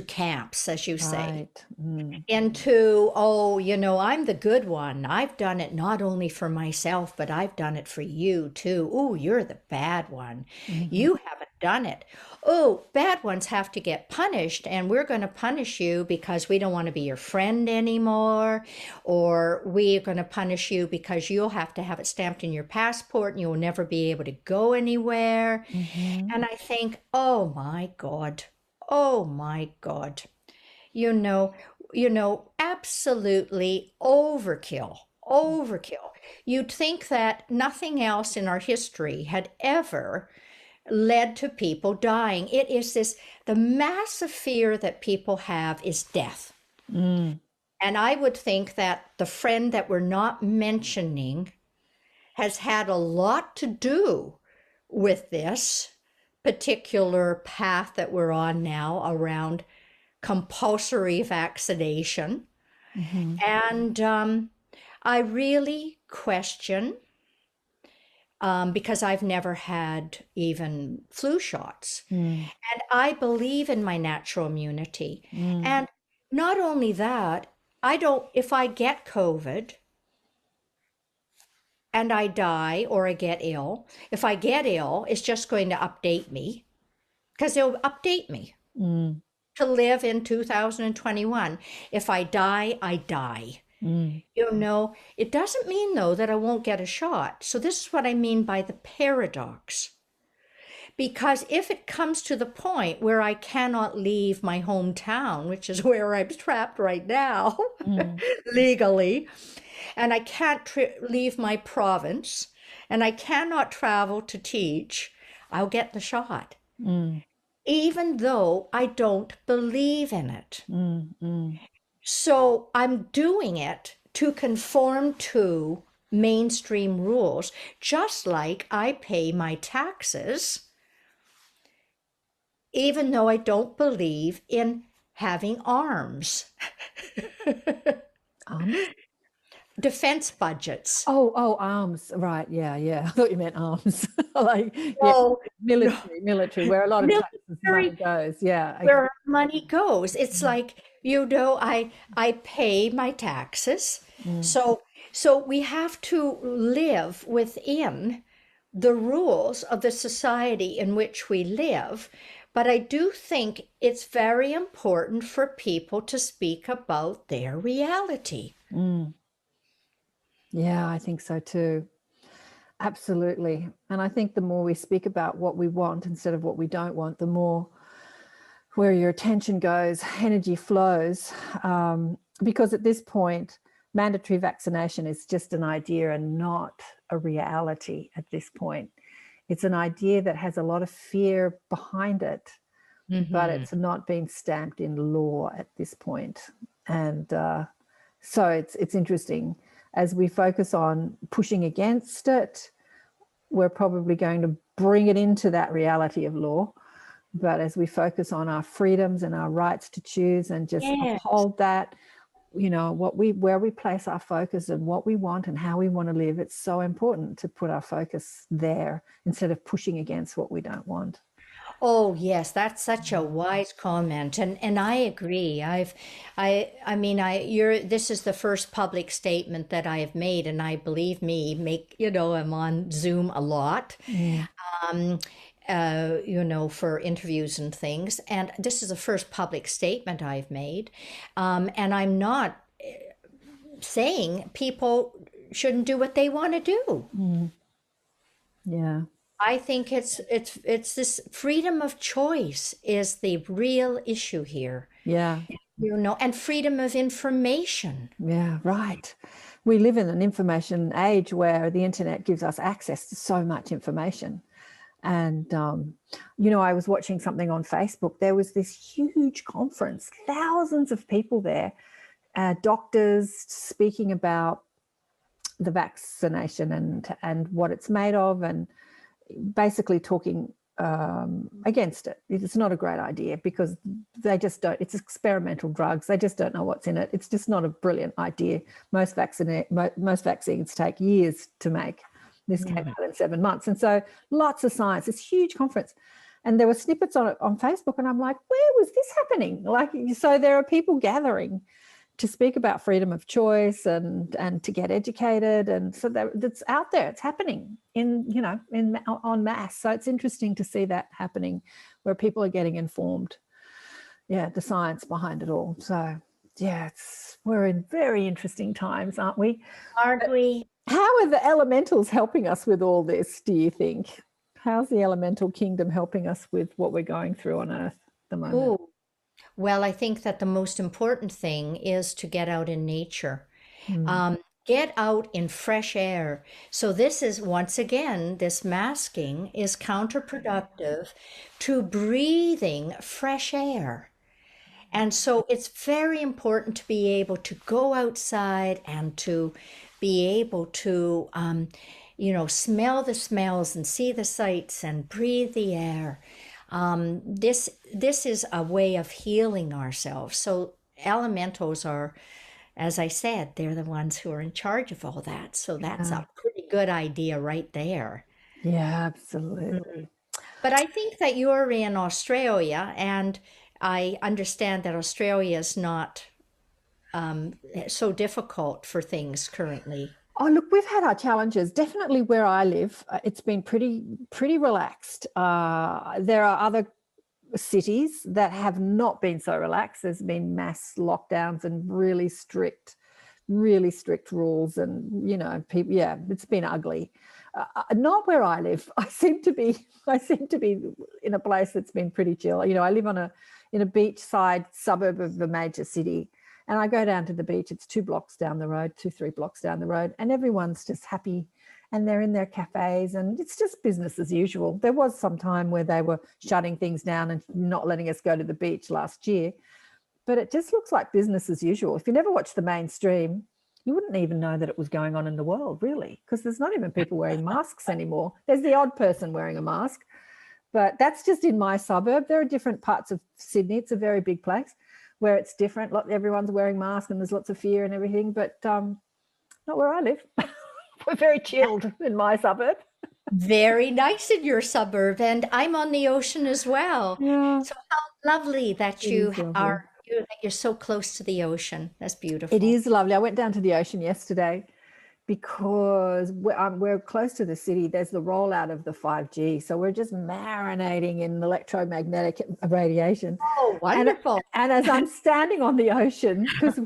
[SPEAKER 1] camps, as you say.
[SPEAKER 2] Right.
[SPEAKER 1] Into, oh, you know, I'm the good one. I've done it not only for myself, but I've done it for you too. Oh, you're the bad one. You haven't done it. Oh, bad ones have to get punished, and we're going to punish you because we don't want to be your friend anymore, or we're going to punish you because you'll have to have it stamped in your passport and you'll never be able to go anywhere. And I think, oh my God. Oh my God. You know, absolutely overkill, overkill. You'd think that nothing else in our history had ever led to people dying. It is the massive fear that people have is death. And I would think that the friend that we're not mentioning has had a lot to do with this particular path that we're on now around compulsory vaccination. And I really question, because I've never had even flu shots. And I believe in my natural immunity. And not only that, if I get COVID and I die or I get ill, if I get ill, it's just going to update me, because it'll update me to live in 2021. If I die, I die. You know, it doesn't mean, though, that I won't get a shot. So this is what I mean by the paradox. Because if it comes to the point where I cannot leave my hometown, which is where I'm trapped right now, legally, and I can't leave my province, and I cannot travel to teach, I'll get the shot. Even though I don't believe in it. So I'm doing it to conform to mainstream rules, just like I pay my taxes, even though I don't believe in having arms.
[SPEAKER 2] Arms?
[SPEAKER 1] Defense budgets.
[SPEAKER 2] Oh, arms. Right. Yeah. I thought you meant arms. Like,
[SPEAKER 1] No,
[SPEAKER 2] military, where a lot of taxes money goes. Yeah.
[SPEAKER 1] where our money goes. It's like, you know, I pay my taxes. So we have to live within the rules of the society in which we live. But I do think it's very important for people to speak about their reality.
[SPEAKER 2] Yeah, I think so too. Absolutely. And I think the more we speak about what we want instead of what we don't want, the more where your attention goes, energy flows. Because at this point, mandatory vaccination is just an idea and not a reality at this point. It's an idea that has a lot of fear behind it, but it's not been stamped in law at this point. And so it's interesting. As we focus on pushing against it, we're probably going to bring it into that reality of law. But as we focus on our freedoms and our rights to choose and just uphold that, you know, where we place our focus and what we want and how we want to live, it's so important to put our focus there instead of pushing against what we don't want.
[SPEAKER 1] Oh yes, that's such a wise comment, and I agree. This is the first public statement that I have made, and I believe me, I'm on Zoom a lot. for interviews and things. And this is the first public statement I've made. And I'm not saying people shouldn't do what they want to do.
[SPEAKER 2] Yeah.
[SPEAKER 1] I think it's this freedom of choice is the real issue here.
[SPEAKER 2] Yeah.
[SPEAKER 1] And freedom of information.
[SPEAKER 2] Yeah, right. We live in an information age where the internet gives us access to so much information. And, I was watching something on Facebook. There was this huge conference, thousands of people there, doctors speaking about the vaccination and what it's made of, and basically talking against it. It's not a great idea because they just don't, it's experimental drugs. They just don't know what's in it. It's just not a brilliant idea. Most vaccines take years to make. This came out in 7 months. And so lots of science, this huge conference. And there were snippets on it on Facebook, and I'm like, where was this happening? So there are people gathering to speak about freedom of choice and to get educated, and so that's out there. It's happening en masse. So it's interesting to see that happening, where people are getting informed. Yeah, the science behind it all. So yeah, we're in very interesting times, aren't we?
[SPEAKER 1] Aren't we?
[SPEAKER 2] How are the elementals helping us with all this, do you think? How's the elemental kingdom helping us with what we're going through on Earth at the moment?
[SPEAKER 1] Ooh. Well, I think that the most important thing is to get out in nature. Get out in fresh air. So this is, once again, this masking is counterproductive to breathing fresh air. And so it's very important to be able to go outside and to be able to, smell the smells and see the sights and breathe the air. This is a way of healing ourselves. So elementals are, as I said, they're the ones who are in charge of all that. So that's a pretty good idea right there.
[SPEAKER 2] Yeah, absolutely.
[SPEAKER 1] But I think that you're in Australia, and I understand that Australia is not so difficult for things currently.
[SPEAKER 2] Oh, look, we've had our challenges. Definitely where I live, it's been pretty relaxed. There are other cities that have not been so relaxed. There's been mass lockdowns and really strict rules, and people. Yeah, it's been ugly. Not where I live. I seem to be in a place that's been pretty chill. I live in a beachside suburb of a major city. And I go down to the beach. It's 3 blocks down the road, and everyone's just happy, and they're in their cafes, and it's just business as usual. There was some time where they were shutting things down and not letting us go to the beach last year, but it just looks like business as usual. If you never watch the mainstream, you wouldn't even know that it was going on in the world, really, because there's not even people wearing masks anymore. There's the odd person wearing a mask, but that's just in my suburb. There are different parts of Sydney. It's a very big place where it's different. Everyone's wearing masks and there's lots of fear and everything, but not where I live. We're very chilled in my suburb.
[SPEAKER 1] Very nice in your suburb, and I'm on the ocean as well.
[SPEAKER 2] Yeah.
[SPEAKER 1] So how lovely that you're so close to the ocean. That's beautiful.
[SPEAKER 2] It is lovely. I went down to the ocean yesterday because we're close to the city. There's the rollout of the 5G. So we're just marinating in electromagnetic radiation.
[SPEAKER 1] Oh, wonderful.
[SPEAKER 2] And as I'm standing on the ocean, because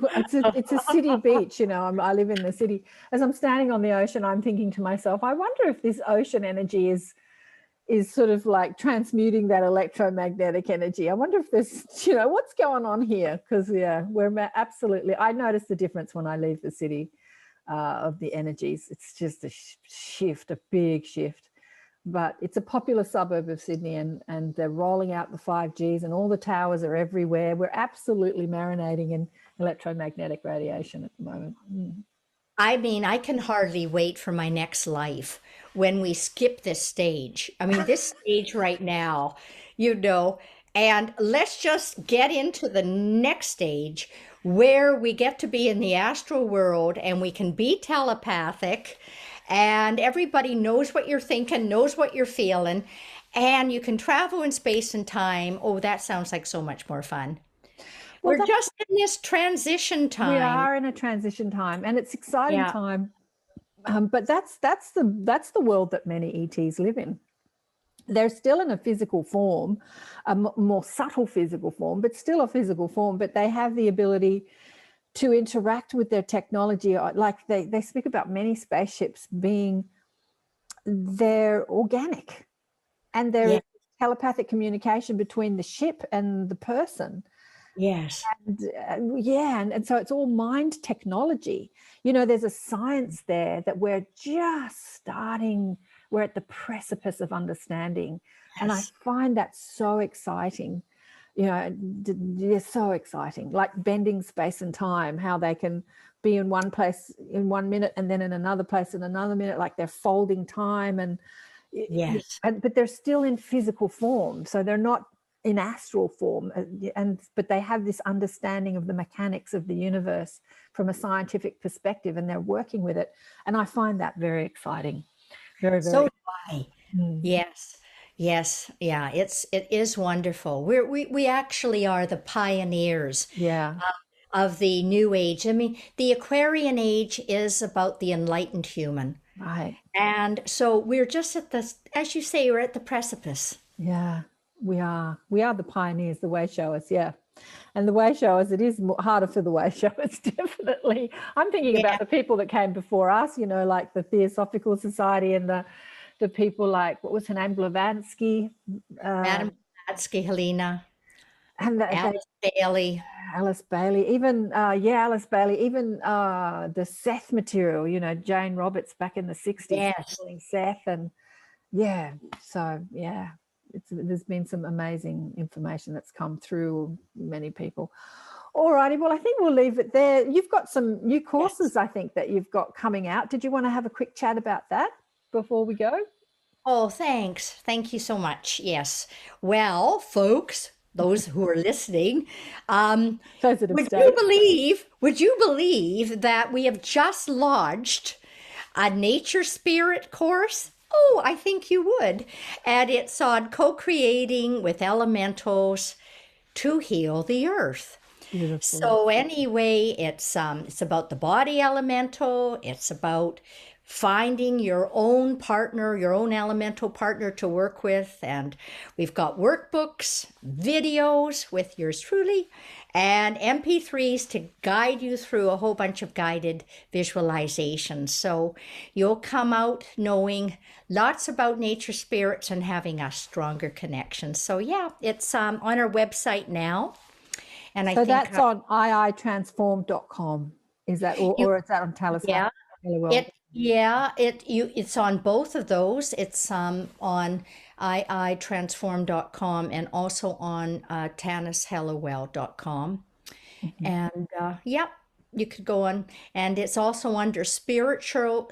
[SPEAKER 2] it's a city beach, I live in the city. As I'm standing on the ocean, I'm thinking to myself, I wonder if this ocean energy is sort of like transmuting that electromagnetic energy. I wonder if there's, what's going on here? Because, we're absolutely, I notice the difference when I leave the city. Of the energies. It's just a big shift. But it's a popular suburb of Sydney, and they're rolling out the 5Gs, and all the towers are everywhere. We're absolutely marinating in electromagnetic radiation at the moment.
[SPEAKER 1] I mean, I can hardly wait for my next life when we skip this stage. I mean, this stage right now, and let's just get into the next stage where we get to be in the astral world and we can be telepathic and everybody knows what you're thinking, knows what you're feeling, and you can travel in space and time. Oh, that sounds like so much more fun. Well, we're just in this transition time.
[SPEAKER 2] We are in a transition time, and it's exciting time. But that's the world that many ETs live in. they're still in a physical form, a more subtle physical form, but still a physical form, but they have the ability to interact with their technology. Like they speak about many spaceships being, they're organic, and there is telepathic communication between the ship and the person.
[SPEAKER 1] Yes.
[SPEAKER 2] And so it's all mind technology. There's a science there that we're just starting. We're at the precipice of understanding.
[SPEAKER 1] Yes.
[SPEAKER 2] And I find that so exciting. They're so exciting, like bending space and time, how they can be in one place in 1 minute and then in another place in another minute, like they're folding time. And
[SPEAKER 1] yes,
[SPEAKER 2] but they're still in physical form, so they're not in astral form, but they have this understanding of the mechanics of the universe from a scientific perspective, and they're working with it. And I find that very exciting. Very, very.
[SPEAKER 1] So do I. Yes. Yes. Yeah. It is wonderful. We actually are the pioneers of the new age. I mean, the Aquarian age is about the enlightened human.
[SPEAKER 2] Right.
[SPEAKER 1] And so we're just at the, as you say, we're at the precipice.
[SPEAKER 2] Yeah, we are. We are the pioneers, the way showers. Yeah. And the way showers, it is harder for the way showers, definitely. I'm thinking about the people that came before us, like the Theosophical Society and the people like, what was her name, Blavatsky?
[SPEAKER 1] Madame Blavatsky, Helena,
[SPEAKER 2] and
[SPEAKER 1] Alice Bailey.
[SPEAKER 2] Alice Bailey, even, Alice Bailey, even the Seth material, Jane Roberts back in the 60s, calling Seth. And there's been some amazing information that's come through many people. All righty, well, I think we'll leave it there. You've got some new courses, I think, that you've got coming out. Did you want to have a quick chat about that before we go?
[SPEAKER 1] Oh, thanks. Thank you so much. Yes. Well, folks, those who are listening, would you believe that we have just launched a nature spirit course? Oh, I think you would. And it's on co-creating with elementals to heal the earth.
[SPEAKER 2] Beautiful.
[SPEAKER 1] So anyway, it's about the body elemental. It's about finding your own partner, your own elemental partner to work with. And we've got workbooks, videos with yours truly, and MP3s to guide you through a whole bunch of guided visualizations. So you'll come out knowing lots about nature spirits and having a stronger connection. So yeah, it's on our website now. And I think
[SPEAKER 2] that's on iitransform.com. Is that, or is that on Tanis Helliwell?
[SPEAKER 1] It's on both of those. It's on iitransform.com and also on tanishelliwell.com. And you could go on, and it's also under spiritual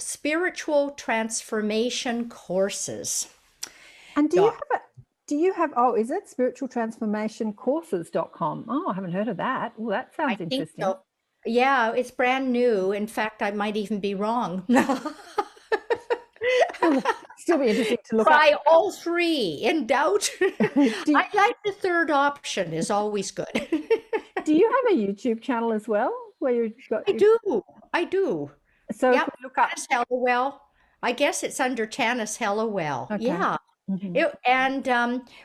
[SPEAKER 1] transformation courses.
[SPEAKER 2] And do you have is it spiritualtransformationcourses.com? Oh, I haven't heard of that. Oh, that sounds interesting.
[SPEAKER 1] So. Yeah, it's brand new. In fact, I might even be wrong.
[SPEAKER 2] Still be interesting to look
[SPEAKER 1] Try all three. In doubt, I like the third option. Is always good.
[SPEAKER 2] Do you have a YouTube channel as well, where you've got?
[SPEAKER 1] I do.
[SPEAKER 2] So look up
[SPEAKER 1] Tanis Helliwell. I guess it's under Tanis Helliwell.
[SPEAKER 2] Okay.
[SPEAKER 1] Yeah.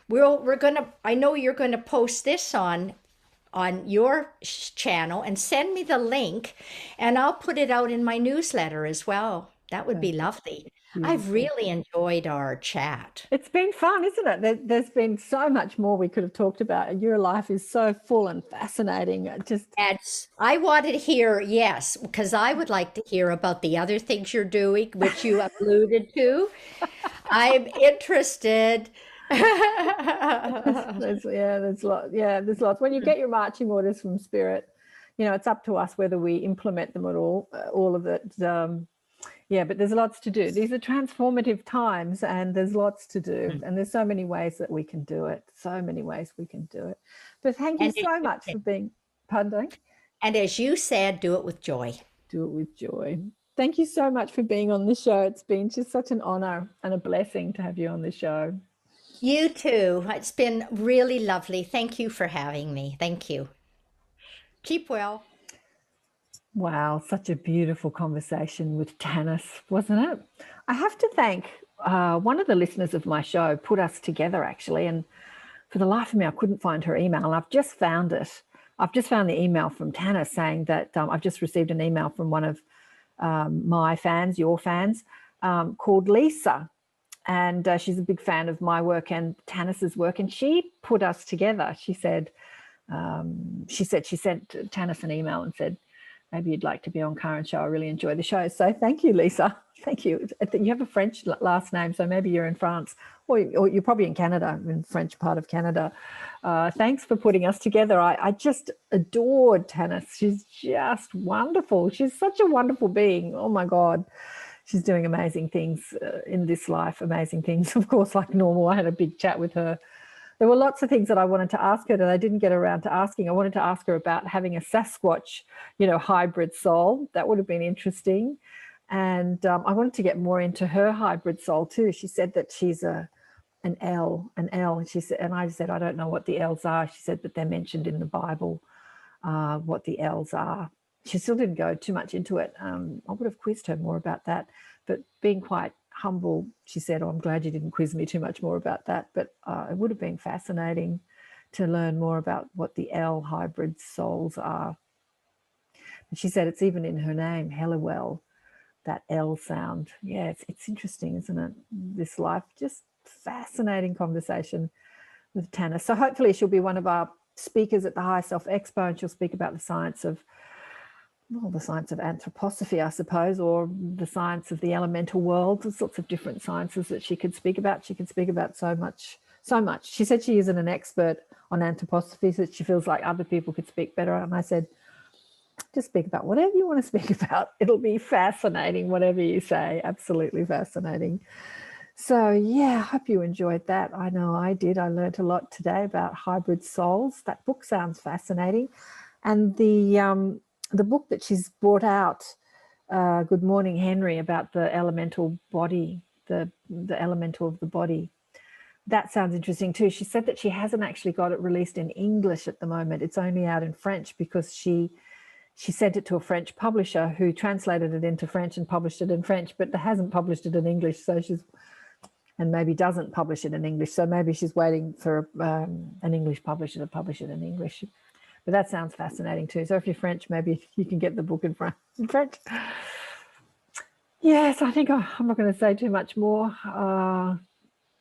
[SPEAKER 1] We're gonna. I know you're gonna post this on your channel and send me the link, and I'll put it out in my newsletter as well. That would be lovely. I've really enjoyed our chat.
[SPEAKER 2] It's been fun, isn't it? There's been so much more we could have talked about. Your life is so full and fascinating.
[SPEAKER 1] And I wanted to hear, yes, because I would like to hear about the other things you're doing, which you alluded to. I'm interested.
[SPEAKER 2] There's lots. There's lots. When you get your marching orders from Spirit, it's up to us whether we implement them at all of it. But there's lots to do. These are transformative times, and there's lots to do. And there's so many ways that we can do it. So many ways we can do it. But thank you so much for being. Pardon?
[SPEAKER 1] And as you said, do it with joy.
[SPEAKER 2] Do it with joy. Thank you so much for being on the show. It's been just such an honor and a blessing to have you on the show.
[SPEAKER 1] You too. It's been really lovely. Thank you for having me. Thank you. Keep well.
[SPEAKER 2] Wow, such a beautiful conversation with Tanis, wasn't it? I have to thank one of the listeners of my show put us together, actually, and for the life of me, I couldn't find her email, and I've just found it. I've just found the email from Tanis saying that I've just received an email from one of my fans, your fans, called Lisa. And she's a big fan of my work and Tanis's work. And she put us together. She said she sent Tanis an email and said, maybe you'd like to be on Karen's show. I really enjoy the show. So thank you, Lisa. Thank you. You have a French last name, so maybe you're in France, or you're probably in Canada, in the French part of Canada. Thanks for putting us together. I just adored Tanis. She's just wonderful. She's such a wonderful being. Oh, my God. She's doing amazing things in this life, amazing things. Of course, like normal, I had a big chat with her. There were lots of things that I wanted to ask her that I didn't get around to asking. I wanted to ask her about having a Sasquatch, hybrid soul. That would have been interesting. And I wanted to get more into her hybrid soul too. She said that she's an L. She said, and I said, I don't know what the L's are. She said that they're mentioned in the Bible, what the L's are. She still didn't go too much into it. I would have quizzed her more about that, but being quite humble, she said, I'm glad you didn't quiz me too much more about that. But it would have been fascinating to learn more about what the L hybrid souls are. And she said it's even in her name, Helliwell, that L sound. Yeah, it's interesting, isn't it? This life, just fascinating conversation with Tanis. So hopefully she'll be one of our speakers at the High Self Expo, and she'll speak about the science of anthroposophy, I suppose, or the science of the elemental world. There's lots of different sciences that she could speak about. She could speak about so much. She said she isn't an expert on anthroposophy, so that she feels like other people could speak better. And I said, just speak about whatever you want to speak about. It'll be fascinating, whatever you say. Absolutely fascinating. So, yeah, I hope you enjoyed that. I know I did. I learned a lot today about hybrid souls. That book sounds fascinating. And the book that she's brought out, Good Morning Henry, about the elemental body, the elemental of the body, that sounds interesting too. She said that she hasn't actually got it released in English at the moment. It's only out in French because she sent it to a French publisher who translated it into French and published it in French, but hasn't published it in English. So and maybe doesn't publish it in English. So maybe she's waiting for an English publisher to publish it in English. But that sounds fascinating too. So if you're French, maybe you can get the book in French. Yes, I think I'm not going to say too much more.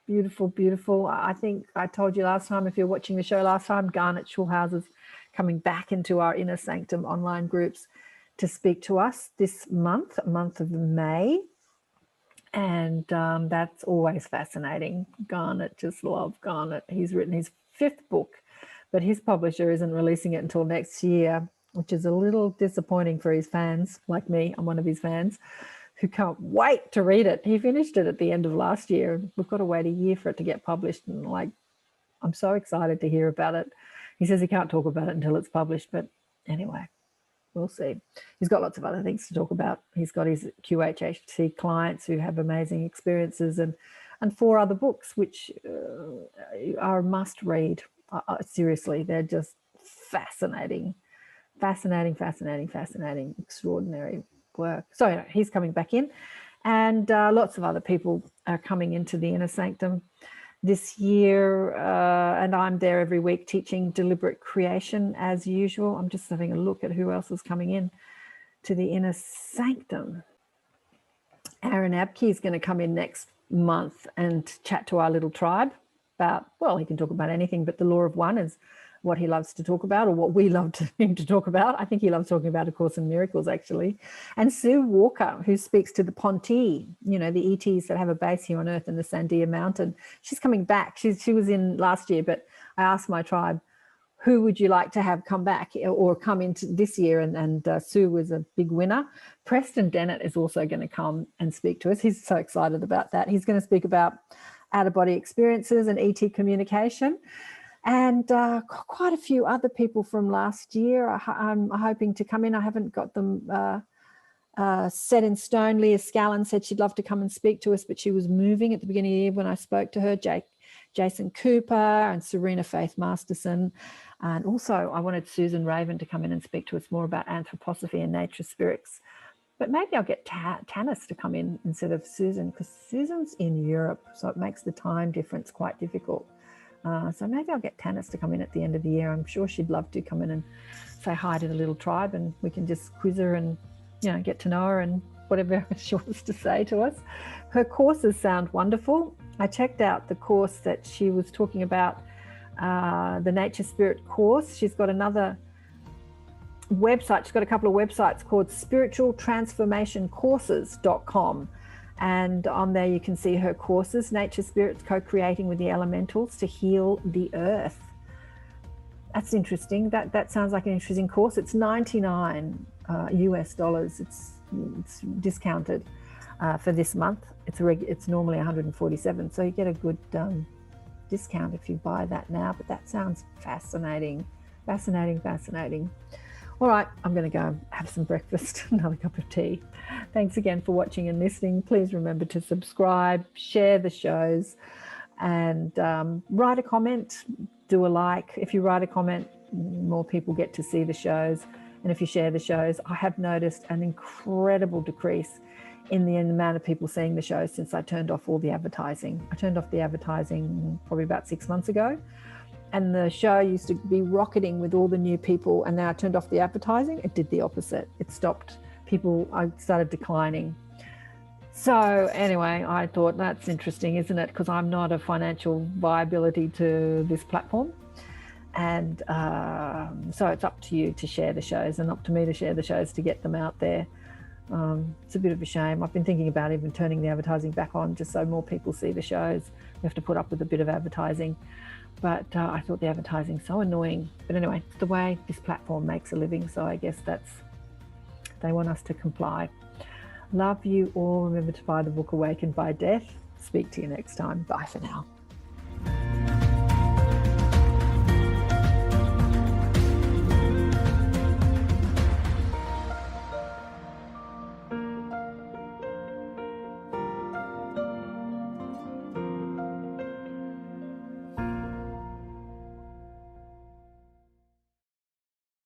[SPEAKER 2] Beautiful, beautiful. I think I told you last time, if you're watching the show last time, Garnet Schulhaus is coming back into our Inner Sanctum online groups to speak to us this month of May. And that's always fascinating. Garnet, just love Garnet. He's written his 5th book, but his publisher isn't releasing it until next year, which is a little disappointing for his fans, like me. I'm one of his fans who can't wait to read it. He finished it at the end of last year, and we've got to wait a year for it to get published. And I'm so excited to hear about it. He says he can't talk about it until it's published, but anyway, we'll see. He's got lots of other things to talk about. He's got his QHHT clients who have amazing experiences, and 4 other books which are a must read. Seriously, they're just fascinating, extraordinary work. So anyway, he's coming back in, and lots of other people are coming into the Inner Sanctum this year, and I'm there every week teaching deliberate creation as usual. I'm just having a look at who else is coming in to the Inner Sanctum. Aaron Abke is going to come in next month and chat to our little tribe about, well, he can talk about anything, but the law of one is what he loves to talk about, or what we love him to talk about. I think he loves talking about A Course in Miracles, actually. And Sue Walker, who speaks to the Ponti, the ETs that have a base here on Earth in the Sandia Mountain. She's coming back. She was in last year, but I asked my tribe, who would you like to have come back or come into this year? And Sue was a big winner. Preston Dennett is also going to come and speak to us. He's so excited about that. He's going to speak about out-of-body experiences and ET communication. And quite a few other people from last year I'm hoping to come in. I haven't got them set in stone. Leah Scallon said she'd love to come and speak to us, but she was moving at the beginning of the year when I spoke to her. Jason Cooper and Serena Faith Masterson. And also I wanted Susan Raven to come in and speak to us more about anthroposophy and nature spirits. But maybe I'll get Tanis to come in instead of Susan, because Susan's in Europe, so it makes the time difference quite difficult. So maybe I'll get Tanis to come in at the end of the year. I'm sure she'd love to come in and say hi to the little tribe, and we can just quiz her and, you know, get to know her and whatever she wants to say to us. Her courses sound wonderful. I checked out the course that she was talking about, the Nature Spirit course. She's got another website. She's got a couple of websites called spiritualtransformationcourses.com. And on there you can see her courses, Nature Spirits Co-Creating with the Elementals to Heal the Earth. That's interesting. That sounds like an interesting course. It's $99 US dollars. It's discounted for this month. It's normally 147, so you get a good discount if you buy that now. But that sounds fascinating. All right, I'm going to go have some breakfast, another cup of tea. Thanks again for watching and listening. Please remember to subscribe, share the shows, and write a comment, do a like. If you write a comment, more people get to see the shows. And if you share the shows, I have noticed an incredible decrease in the amount of people seeing the shows since I turned off all the advertising. I turned off the advertising probably about 6 months ago. And the show used to be rocketing with all the new people, and now I turned off the advertising. It did the opposite. It stopped people. I started declining. So anyway, I thought that's interesting, isn't it? Because I'm not a financial viability to this platform. And so it's up to you to share the shows and up to me to share the shows to get them out there. It's a bit of a shame. I've been thinking about even turning the advertising back on just so more people see the shows. We have to put up with a bit of advertising. But I thought the advertising so annoying. But anyway, it's the way this platform makes a living. So I guess they want us to comply. Love you all. Remember to buy the book Awakened by Death. Speak to you next time. Bye for now.